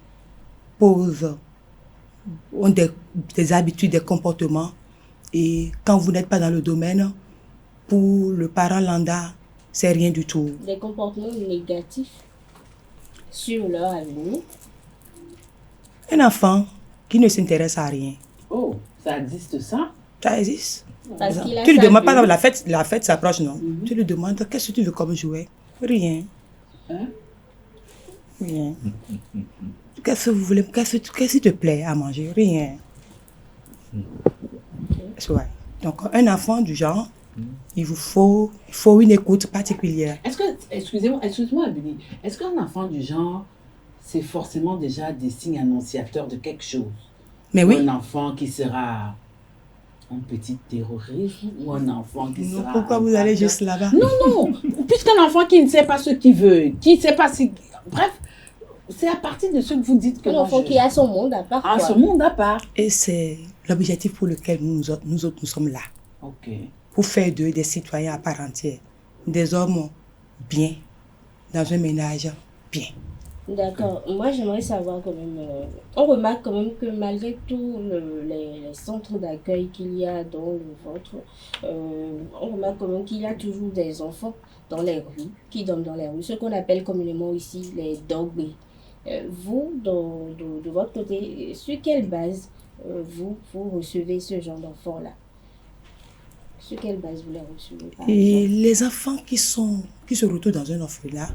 Speaker 3: ont des habitudes, des comportements. Et quand vous n'êtes pas dans le domaine, pour le parent lambda, c'est rien du tout.
Speaker 6: Des comportements négatifs sur leur avenir.
Speaker 3: Un enfant qui ne s'intéresse à rien,
Speaker 4: Oh, ça existe ça?
Speaker 3: ça existe.
Speaker 6: Parce qu'il a
Speaker 3: Tu lui
Speaker 6: sa
Speaker 3: demandes, par
Speaker 6: bulle.
Speaker 3: exemple, la fête s'approche, non? Tu lui demandes, qu'est-ce que tu veux comme jouet? Rien.
Speaker 4: Hein?
Speaker 3: Rien. Qu'est-ce que vous voulez, qu'est-ce qui te plaît à manger? Rien. C'est vrai. Donc, un enfant du genre, il faut une écoute particulière.
Speaker 4: Est-ce que, excusez-moi, Billy, est-ce qu'un enfant du genre, c'est forcément déjà des signes annonciateurs de quelque chose?
Speaker 3: Mais
Speaker 4: Ou
Speaker 3: oui.
Speaker 4: un enfant qui sera un petit terroriste ou un enfant qui
Speaker 3: Non,
Speaker 4: sera...
Speaker 3: pourquoi vous allez juste là-bas?
Speaker 4: Non, puisqu'un enfant qui ne sait pas ce qu'il veut, qui ne sait pas si... Bref, c'est à partir de ce que vous dites que...
Speaker 6: Un
Speaker 4: moi,
Speaker 6: enfant qui a son monde à part.
Speaker 4: Ah,
Speaker 6: quoi.
Speaker 4: ce monde à part.
Speaker 3: Et c'est l'objectif pour lequel nous autres, nous sommes là.
Speaker 4: Ok.
Speaker 3: Pour faire d'eux des citoyens à part entière. Des hommes bien, dans un ménage bien.
Speaker 6: D'accord. Moi, j'aimerais savoir quand même. On remarque quand même que malgré tous les centres d'accueil qu'il y a dans le vôtre, on remarque quand même qu'il y a toujours des enfants dans les rues, qui dorment dans les rues, ce qu'on appelle communément ici les dogmes. Vous, de votre côté, sur quelle base vous recevez ce genre d'enfants-là? Sur quelle base vous les recevez par
Speaker 3: Et
Speaker 6: exemple?
Speaker 3: les enfants qui se retrouvent dans un orphelinat,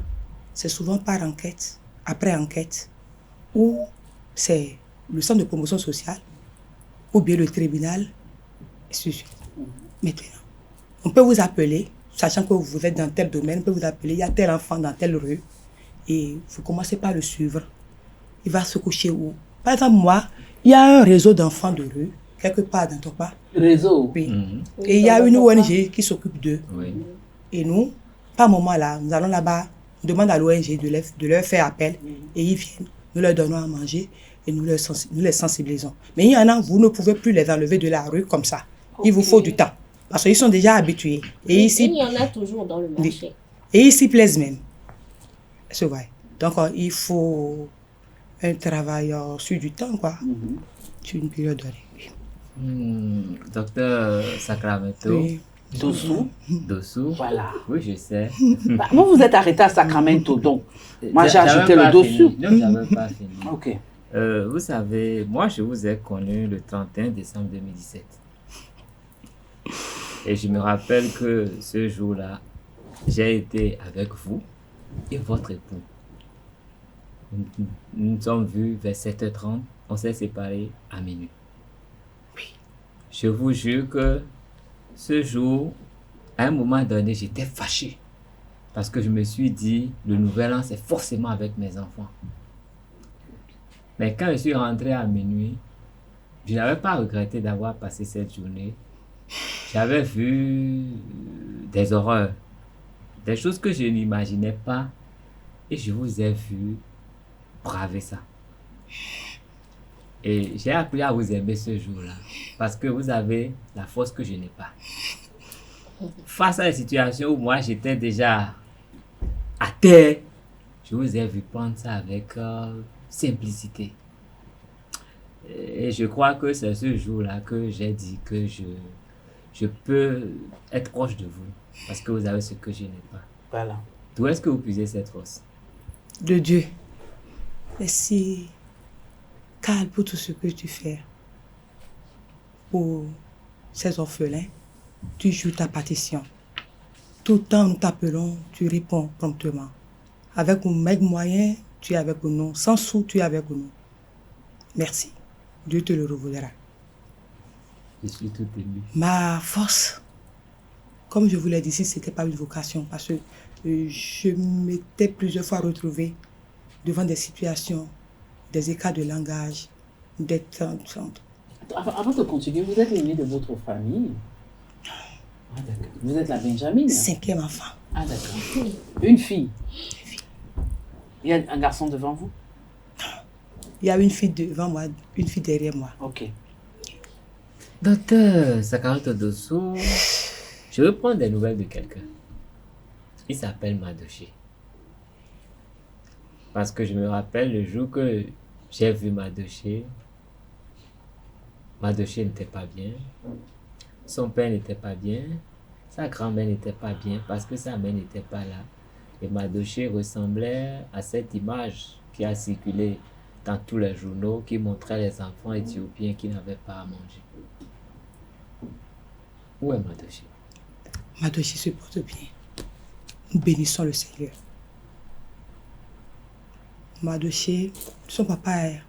Speaker 3: c'est souvent par enquête, après enquête, ou c'est le centre de promotion sociale, ou bien le tribunal, et ainsi de suite. Maintenant, on peut vous appeler, sachant que vous êtes dans tel domaine, on peut vous appeler, il y a tel enfant dans telle rue, et vous commencez par le suivre. Il va se coucher où? Par exemple, moi, il y a un réseau d'enfants de rue, quelque part dans ton pas.
Speaker 4: Réseau.
Speaker 3: Oui.
Speaker 5: Mhm.
Speaker 3: Et il y a une ONG qui s'occupe d'eux.
Speaker 5: Oui.
Speaker 3: Et nous, par moment là, nous allons là-bas, on demande à l'ONG de leur faire appel et ils viennent, nous leur donnons à manger et nous les sensibilisons. Mais il y en a, vous ne pouvez plus les enlever de la rue comme ça. Il vous faut du temps parce qu'ils sont déjà habitués. Et
Speaker 6: Il
Speaker 3: ici,
Speaker 6: y en a toujours dans le marché.
Speaker 3: et ils s'y plaisent même. C'est vrai. Donc il faut un travail sur du temps, quoi. Sur une période donnée. Oui.
Speaker 5: Docteur Sacramento.
Speaker 3: Oui.
Speaker 4: Dessous.
Speaker 5: Dessous.
Speaker 4: Voilà.
Speaker 5: Oui, je sais.
Speaker 4: Bah, vous êtes arrêté à Sacramento, donc moi j'ai
Speaker 5: J'avais
Speaker 4: ajouté
Speaker 5: pas
Speaker 4: le dessus.
Speaker 5: fini. Non, j'avais pas fini.
Speaker 4: Ok.
Speaker 5: Vous savez, moi, je vous ai connu le 31 décembre 2017. Et je me rappelle que ce jour-là, j'ai été avec vous et votre époux. Nous nous sommes vus vers 7h30. On s'est séparés à minuit. Je vous jure que ce jour, à un moment donné, j'étais fâché. Parce que je me suis dit, le nouvel an, c'est forcément avec mes enfants. Mais quand je suis rentré à minuit, je n'avais pas regretté d'avoir passé cette journée. J'avais vu des horreurs, des choses que je n'imaginais pas, et je vous ai vu braver ça. Et j'ai appris à vous aimer ce jour-là, parce que vous avez la force que je n'ai pas. Face à des situations où moi j'étais déjà à terre, je vous ai vu prendre ça avec simplicité. Et je crois que c'est ce jour-là que j'ai dit que je peux être proche de vous, parce que vous avez ce que je n'ai pas.
Speaker 4: Voilà.
Speaker 5: D'où est-ce que vous puisez cette force?
Speaker 3: De Dieu. Merci, Carl, pour tout ce que tu fais pour ces orphelins. Tu joues ta partition. Tout le temps nous t'appelons, tu réponds promptement. Avec un mec moyen, tu es avec nous. Sans sou, tu es avec nous. Merci. Dieu te le revaudra.
Speaker 5: Je suis tout ému.
Speaker 3: Ma force, comme je vous l'ai dit, ce n'était pas une vocation, parce que je m'étais plusieurs fois retrouvée devant des situations, des écarts de langage, des
Speaker 4: Avant de continuer, vous êtes l'aîné de votre famille. Ah, d'accord. Vous êtes la Benjamin. Hein?
Speaker 3: 5e enfant.
Speaker 4: Ah, d'accord. Une fille. Il y a un garçon devant vous?
Speaker 3: Il y a une fille devant moi, une fille derrière moi.
Speaker 4: Ok.
Speaker 5: Docteur Sakamoto Dosso, je veux prendre des nouvelles de quelqu'un. Il s'appelle Madoché. Parce que je me rappelle le jour que j'ai vu Madoché n'était pas bien. Son père n'était pas bien. Sa grand-mère n'était pas bien parce que sa mère n'était pas là. Et Madoché ressemblait à cette image qui a circulé dans tous les journaux qui montrait les enfants éthiopiens qui n'avaient pas à manger. Où est Madoché?
Speaker 3: Madoché se porte bien. Nous bénissons le Seigneur. Madoché, son papa est...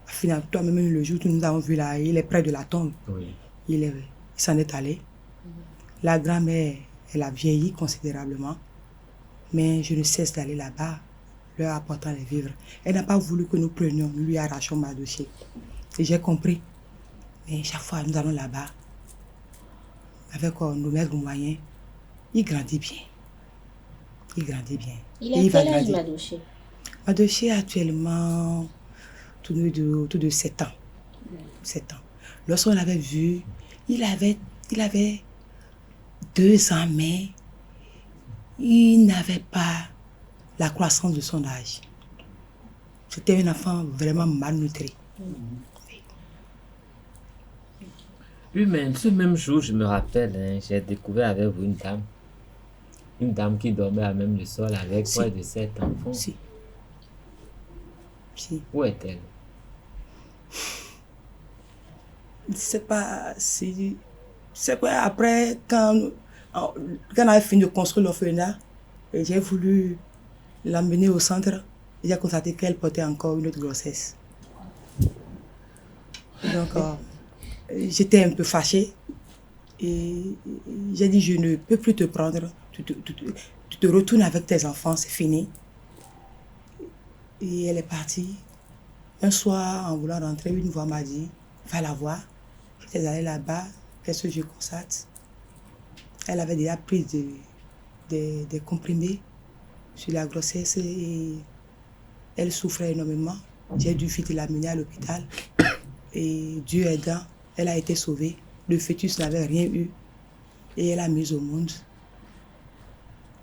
Speaker 3: Finalement, toi-même, le jour où nous avons vu là, il est près de la tombe.
Speaker 5: Oui.
Speaker 3: Il s'en est allé. La grand-mère, elle a vieilli considérablement. Mais je ne cesse d'aller là-bas, leur apportant les vivres. Elle n'a pas voulu que nous prenions, nous lui arrachions Madoché. Et j'ai compris. Mais chaque fois, nous allons là-bas, avec nos maigres moyens, il grandit bien. Il grandit bien.
Speaker 6: Il a quel âge, Madoché?
Speaker 3: Madoché actuellement tout de 7 ans. 7 ans. Lorsqu'on l'avait vu, il avait 2 ans, mais il n'avait pas la croissance de son âge. C'était un enfant vraiment malnutri.
Speaker 5: Oui, mais ce même jour, je me rappelle, hein, j'ai découvert avec vous une dame. Une dame qui dormait à même le sol avec
Speaker 3: Si.
Speaker 5: près de 7 enfants.
Speaker 3: Si. Si.
Speaker 5: Où est-elle?
Speaker 3: C'est pas si. C'est quoi après, quand on avait fini de construire l'orphelinat, j'ai voulu l'emmener au centre. J'ai constaté qu'elle portait encore une autre grossesse. Donc, j'étais un peu fâchée. Et j'ai dit, je ne peux plus te prendre. Tu te retournes avec tes enfants, c'est fini. Et elle est partie. Un soir, en voulant rentrer, une voix m'a dit, va la voir. J'étais allée là-bas, qu'est-ce que je constate? Elle avait déjà pris des comprimés sur la grossesse et elle souffrait énormément. J'ai dû vite l'amener à l'hôpital. Et Dieu aidant, elle a été sauvée. Le fœtus n'avait rien eu. Et elle a mis au monde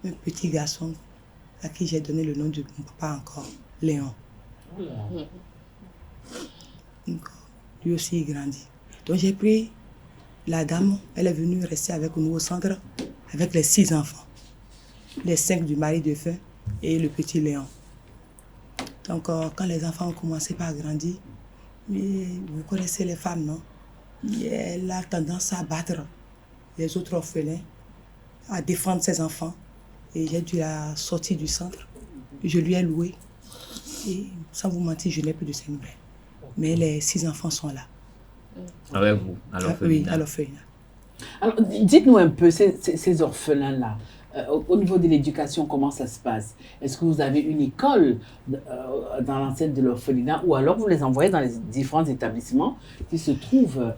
Speaker 3: un petit garçon à qui j'ai donné le nom de mon papa encore, Léon. Donc, lui aussi il grandit. Donc j'ai pris la dame, elle est venue rester avec nous au centre, avec les 6 enfants. Les 5 du mari de feu et le petit Léon. Donc quand les enfants ont commencé par grandir, vous connaissez les femmes, non? Elle a tendance à battre les autres orphelins, à défendre ses enfants. Et j'ai dû la sortir du centre. Je lui ai loué. Et sans vous mentir, je n'ai plus de ses nouvelles. Mais les 6 enfants sont là.
Speaker 5: Avec vous, à l'orphelinat?
Speaker 3: Oui, à l'orphelinat.
Speaker 4: Alors, dites-nous un peu, ces orphelins-là, au niveau de l'éducation, comment ça se passe? Est-ce que vous avez une école dans l'enceinte de l'orphelinat ou alors vous les envoyez dans les différents établissements qui se trouvent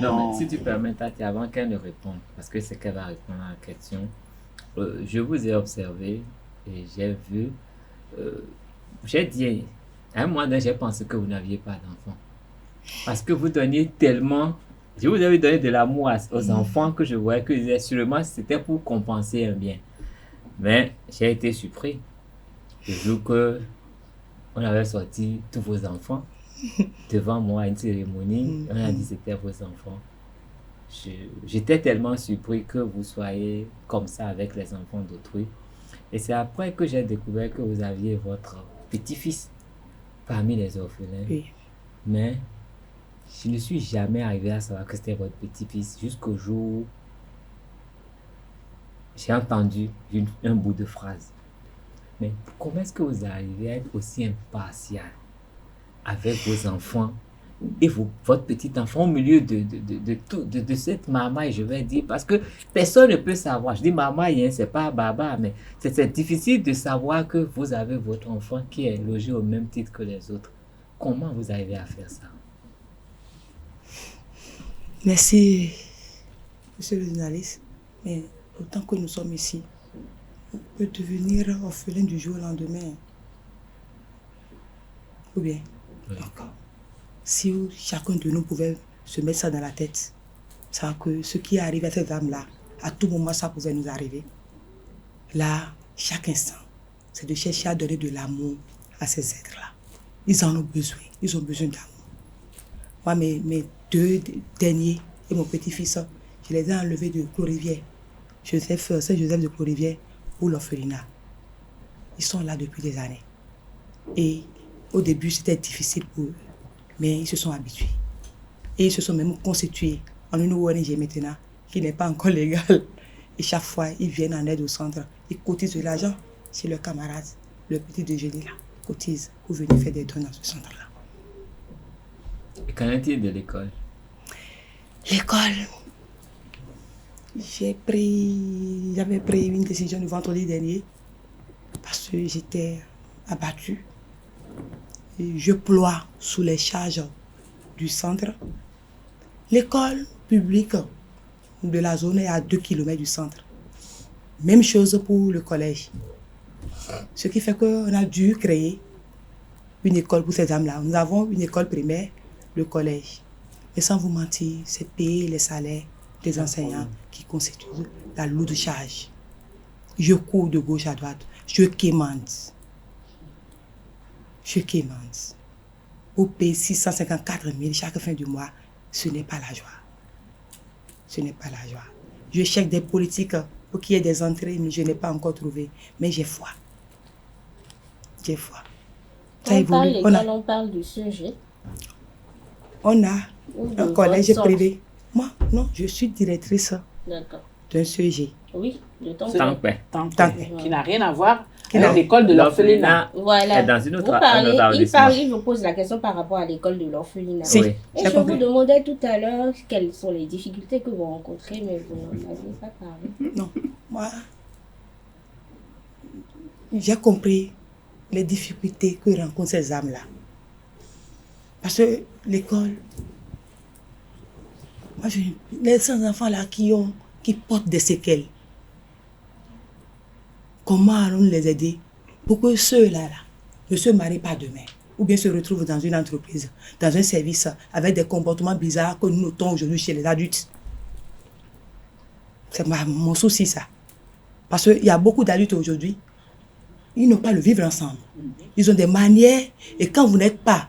Speaker 5: Non, mais si tu permets, Tati, avant qu'elle ne réponde, parce que c'est qu'elle va répondre à la question, je vous ai observé et j'ai vu, j'ai dit, à un moment donné, j'ai pensé que vous n'aviez pas d'enfants. Parce que vous donniez tellement, je vous avais donné de l'amour aux enfants que je voyais que sûrement c'était pour compenser un bien. Mais j'ai été surpris. Le jour que on avait sorti tous vos enfants devant moi à une cérémonie, on a dit que c'était vos enfants. J'étais tellement surpris que vous soyez comme ça avec les enfants d'autrui. Et c'est après que j'ai découvert que vous aviez votre petit-fils parmi les orphelins.
Speaker 3: Oui.
Speaker 5: Mais je ne suis jamais arrivé à savoir que c'était votre petit-fils jusqu'au jour où j'ai entendu un bout de phrase. Mais comment est-ce que vous arrivez à être aussi impartial avec vos enfants et votre petit enfant au milieu de cette marmaille, je vais dire, parce que personne ne peut savoir. Je dis marmaille, hein, c'est pas baba, mais c'est difficile de savoir que vous avez votre enfant qui est logé au même titre que les autres. Comment vous arrivez à faire ça?
Speaker 3: Merci, monsieur le journaliste. Mais autant que nous sommes ici, on peut devenir orphelin du jour au lendemain. Ou bien, encore. Si chacun de nous pouvait se mettre ça dans la tête, ça que ce qui arrive à cette dame-là, à tout moment, ça pouvait nous arriver. Là, chaque instant, c'est de chercher à donner de l'amour à ces êtres-là. Ils en ont besoin. Ils ont besoin d'amour. Moi, mes 2 derniers et mon petit-fils, je les ai enlevés de Clos-Rivière. Saint-Joseph de Clos-Rivière pour l'orphelinat. Ils sont là depuis des années. Et au début, c'était difficile pour eux. Mais ils se sont habitués. Et ils se sont même constitués en une ONG maintenant, qui n'est pas encore légale. Et chaque fois, ils viennent en aide au centre. Ils cotisent de l'argent chez leurs camarades. Le petit déjeuner là, cotise pour venir faire des dons dans ce centre-là.
Speaker 5: Et qu'en est-il de l'école?
Speaker 3: L'école, j'avais pris une décision le vendredi dernier parce que j'étais abattue. Et je ploie sous les charges du centre. L'école publique de la zone est à 2 km du centre. Même chose pour le collège. Ce qui fait qu'on a dû créer une école pour ces dames-là. Nous avons une école primaire, le collège. Mais sans vous mentir, c'est payer les salaires des enseignants qui constituent la lourde charge. Je cours de gauche à droite, je quémande. Pour payer 654 000 chaque fin du mois, ce n'est pas la joie. Ce n'est pas la joie. Je cherche des politiques pour qu'il y ait des entrées, mais je n'ai pas encore trouvé. Mais j'ai foi. J'ai foi.
Speaker 6: On parle du sujet.
Speaker 3: On a un collège privé. Moi, non, je suis directrice d'un CEG.
Speaker 6: Oui, de
Speaker 4: Tampé, qui n'a rien à voir avec l'école de l'orphelinat.
Speaker 6: Voilà.
Speaker 5: Dans une autre,
Speaker 6: il vous pose la question par rapport à l'école de l'orphelinat.
Speaker 3: Si,
Speaker 5: oui.
Speaker 6: Et je vous demandais tout à l'heure quelles sont les difficultés que vous rencontrez, mais vous n'en avez pas parlé.
Speaker 3: Non, moi, j'ai compris les difficultés que rencontrent ces âmes-là. Parce que l'école, moi, les enfants-là qui portent des séquelles, comment allons-nous les aider pour que ceux-là ne se marient pas demain ou bien se retrouvent dans une entreprise, dans un service avec des comportements bizarres que nous notons aujourd'hui chez les adultes. C'est mon souci, ça. Parce qu'il y a beaucoup d'adultes aujourd'hui, ils n'ont pas le vivre ensemble. Ils ont des manières et quand vous n'êtes pas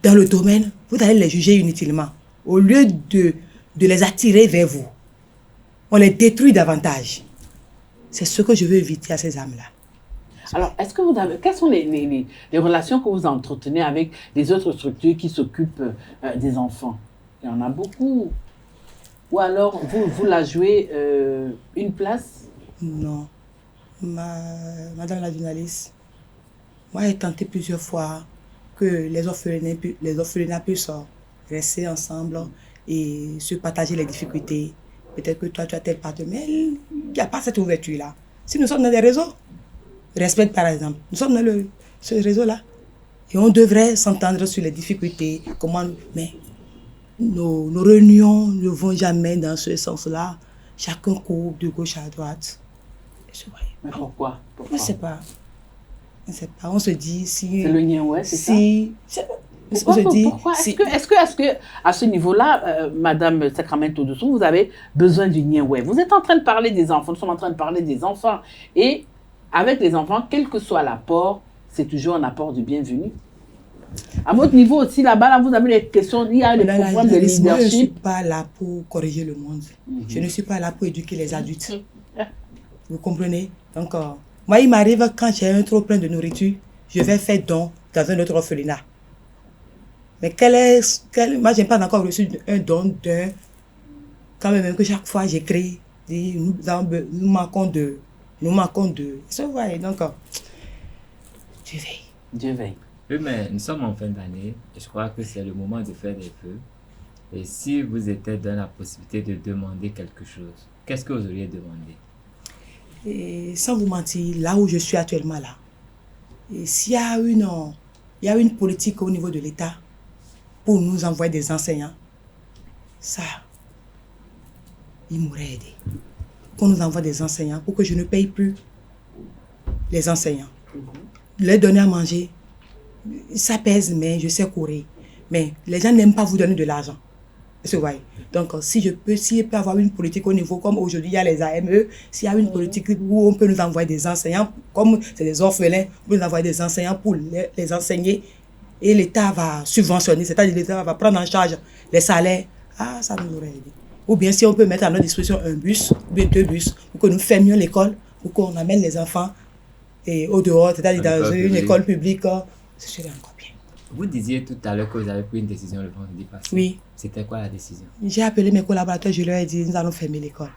Speaker 3: dans le domaine, vous allez les juger inutilement. Au lieu de les attirer vers vous, on les détruit davantage. C'est ce que je veux éviter à ces âmes-là.
Speaker 4: Alors, est-ce que quelles sont les relations que vous entretenez avec les autres structures qui s'occupent des enfants? Il y en a beaucoup. Ou alors, vous la jouez une place?
Speaker 3: Non. Madame la journaliste, moi j'ai tenté plusieurs fois que les orphelinats puissent rester ensemble et se partager les difficultés. Peut-être que toi tu as tel partenaire, mais il n'y a pas cette ouverture-là. Si nous sommes dans des réseaux, Respect par exemple, nous sommes dans ce réseau-là et on devrait s'entendre sur les difficultés, comment, mais nos réunions ne vont jamais dans ce sens-là. Chacun court de gauche à droite.
Speaker 4: Mais pourquoi?
Speaker 3: On ne sait pas. On ne sait pas. On se dit si...
Speaker 4: C'est le lien, ouais, c'est ça? Pourquoi? Est-ce que à ce niveau-là, Madame Sacramento Dessous, vous avez besoin du lien web? Vous êtes en train de parler des enfants, nous sommes en train de parler des enfants. Et avec les enfants, quel que soit l'apport, c'est toujours un apport du bienvenu. À votre niveau aussi, là-bas, vous avez des questions, il y a des programmes de leadership.
Speaker 3: Moi, je ne suis pas là pour corriger le monde. Je ne suis pas là pour éduquer les adultes. Vous comprenez? Donc, moi, il m'arrive quand j'ai un trop plein de nourriture, je vais faire don dans un autre orphelinat. Mais moi, je n'ai pas encore reçu un don d'un... Quand même que chaque fois j'écris, nous manquons de... Ça va, donc, Dieu veille.
Speaker 4: Dieu veille.
Speaker 5: Oui, mais nous sommes en fin d'année et je crois que c'est le moment de faire des vœux. Et si vous étiez dans la possibilité de demander quelque chose, qu'est-ce que vous auriez demandé?
Speaker 3: Et sans vous mentir, là où je suis actuellement là, et s'il y a une politique au niveau de l'État pour nous envoyer des enseignants, ça, il m'aurait aidé. Qu'on nous envoie des enseignants pour que je ne paye plus les enseignants. Les donner à manger, ça pèse, mais je sais courir. Mais les gens n'aiment pas vous donner de l'argent. Donc, s'il peut avoir une politique au niveau, comme aujourd'hui, il y a les AME, s'il y a une politique où on peut nous envoyer des enseignants, comme c'est des orphelins, on peut nous envoyer des enseignants pour les enseigner, et l'État va subventionner, c'est-à-dire l'État va prendre en charge les salaires, ça nous aurait aidé. Ou bien si on peut mettre à notre disposition un bus, ou bien 2 bus, pour que nous fermions l'école, pour qu'on amène les enfants au dehors, c'est-à-dire dans une école publique, ce serait encore bien.
Speaker 5: Vous disiez tout à l'heure que vous avez pris une décision le vendredi passé.
Speaker 3: Oui.
Speaker 5: C'était quoi la décision?
Speaker 3: J'ai appelé mes collaborateurs, je leur ai dit, nous allons fermer l'école.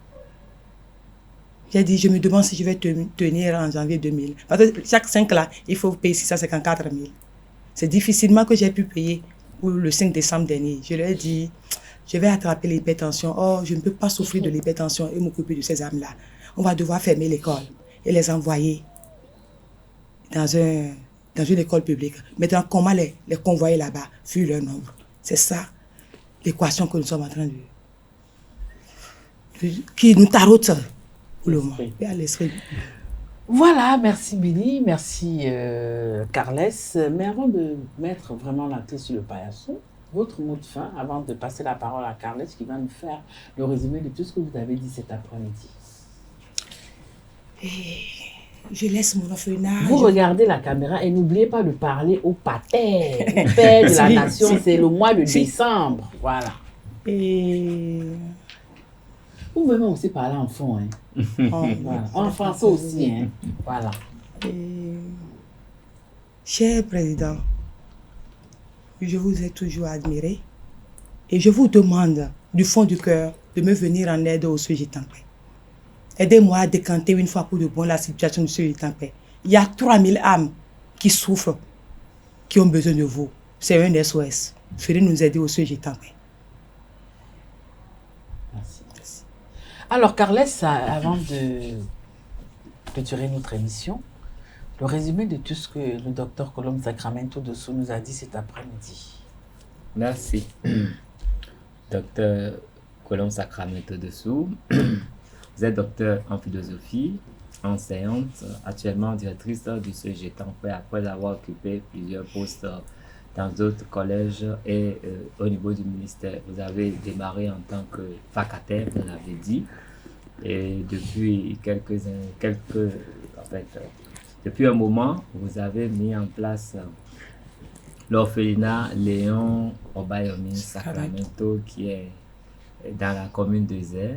Speaker 3: J'ai dit, je me demande si je vais tenir en janvier 2000. Parce que chaque 5 là, il faut payer 654 000. C'est difficilement que j'ai pu payer pour le 5 décembre dernier. Je leur ai dit, je vais attraper l'hypertension. Oh, je ne peux pas souffrir de l'hypertension et m'occuper de ces âmes-là. On va devoir fermer l'école et les envoyer dans une école publique. Maintenant, comment les convoyer là-bas, vu leur nombre? C'est ça l'équation que nous sommes en train qui nous taraude pour le moment. Et à l'esprit.
Speaker 4: Voilà, merci Billy, merci Carles. Mais avant de mettre vraiment la clé sur le paillasson, votre mot de fin, avant de passer la parole à Carles qui va nous faire le résumé de tout ce que vous avez dit cet après-midi.
Speaker 3: Je laisse mon orphelinat.
Speaker 4: Vous regardez la caméra et n'oubliez pas de parler au pater, au père de la nation. C'est le mois de décembre. Voilà.
Speaker 3: Et...
Speaker 4: Vous pouvez aussi parler en fond. Hein. Voilà. En français aussi. Hein. Voilà.
Speaker 3: Cher président, je vous ai toujours admiré et je vous demande du fond du cœur de me venir en aide au sujet Tampé. Aidez-moi à décanter une fois pour de bon la situation du sujet Tampé. Il y a 3000 âmes qui souffrent, qui ont besoin de vous. C'est un SOS. Venez nous aider au sujet Tampé.
Speaker 4: Merci. Alors, Carles, avant de clôturer notre émission, le résumé de tout ce que le docteur Colombe Sacramento Dessous nous a dit cet après-midi.
Speaker 5: Merci. Docteur Colombe Sacramento Dessous, vous êtes docteur en philosophie, enseignante, actuellement directrice du CEG Tampé après avoir occupé plusieurs postes dans d'autres collèges et au niveau du ministère. Vous avez démarré en tant que vacataire, vous l'avez dit, et depuis depuis un moment, vous avez mis en place l'orphelinat Léon Obayomi Sacramento qui est dans la commune de Zé,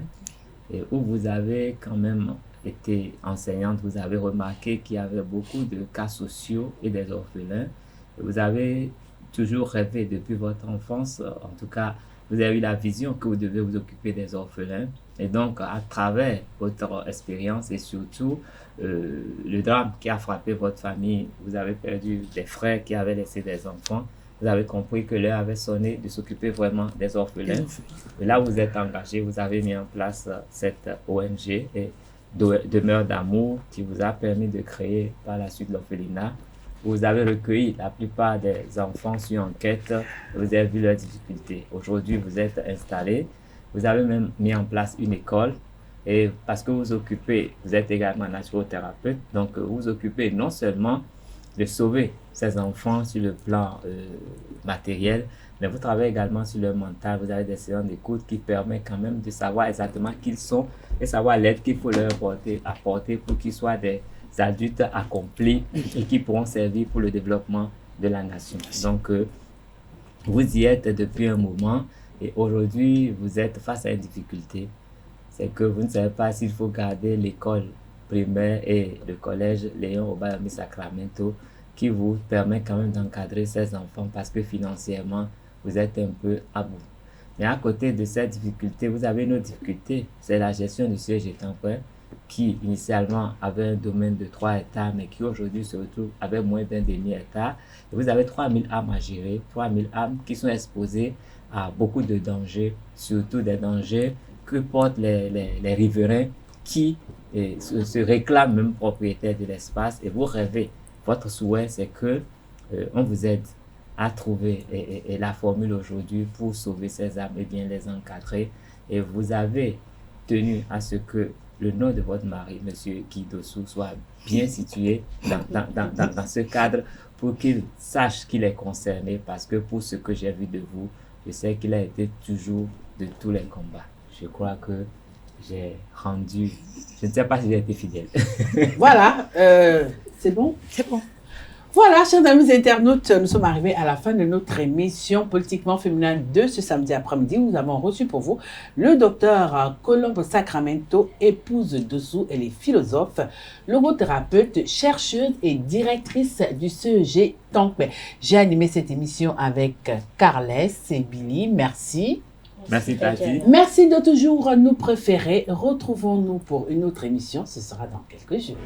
Speaker 5: et où vous avez quand même été enseignante, vous avez remarqué qu'il y avait beaucoup de cas sociaux et des orphelins. Vous avez toujours rêvé depuis votre enfance, en tout cas, vous avez eu la vision que vous devez vous occuper des orphelins. Et donc, à travers votre expérience et surtout le drame qui a frappé votre famille, vous avez perdu des frères qui avaient laissé des enfants. Vous avez compris que l'heure avait sonné de s'occuper vraiment des orphelins. Et là, vous êtes engagé, vous avez mis en place cette ONG et Demeure d'amour qui vous a permis de créer par la suite l'orphelinat. Vous avez recueilli la plupart des enfants sur enquête, vous avez vu leurs difficultés. Aujourd'hui, vous êtes installé, vous avez même mis en place une école et parce que vous êtes également naturothérapeute, donc vous vous occupez non seulement de sauver ces enfants sur le plan matériel, mais vous travaillez également sur leur mental. Vous avez des séances d'écoute qui permettent quand même de savoir exactement qui ils sont et savoir l'aide qu'il faut leur apporter pour qu'ils soient des adultes accomplis et qui pourront servir pour le développement de la nation. Donc, vous y êtes depuis un moment et aujourd'hui, vous êtes face à une difficulté. C'est que vous ne savez pas s'il faut garder l'école primaire et le collège Léon Obayomi Sacramento qui vous permet quand même d'encadrer ces enfants parce que financièrement, vous êtes un peu à bout. Mais à côté de cette difficulté, vous avez une autre difficulté, c'est la gestion du siège étanquet qui initialement avait un domaine de 3 hectares mais qui aujourd'hui se retrouve avec moins d'un demi-hectare. Et vous avez 3000 âmes à gérer, 3000 âmes qui sont exposées à beaucoup de dangers, surtout des dangers que portent les riverains qui se réclament même propriétaires de l'espace et vous rêvez. Votre souhait, c'est que on vous aide à trouver et la formule aujourd'hui pour sauver ces âmes et bien les encadrer. Et vous avez tenu à ce que le nom de votre mari, M. Guy Dossou, soit bien situé dans ce cadre pour qu'il sache qu'il est concerné parce que pour ce que j'ai vu de vous, je sais qu'il a été toujours de tous les combats. Je crois que j'ai rendu... Je ne sais pas si j'ai été fidèle.
Speaker 4: Voilà, c'est bon?
Speaker 3: C'est bon.
Speaker 4: Voilà, chers amis internautes, nous sommes arrivés à la fin de notre émission Politiquement Féminin de ce samedi après-midi. Nous avons reçu pour vous le docteur Colombe Sacramento, épouse Dossou. Elle est philosophe, logothérapeute, chercheuse et directrice du CEG Tankbe. J'ai animé cette émission avec Carles et Billy. Merci.
Speaker 5: Merci Tati.
Speaker 4: Merci de toujours nous préférer. Retrouvons-nous pour une autre émission. Ce sera dans quelques jours.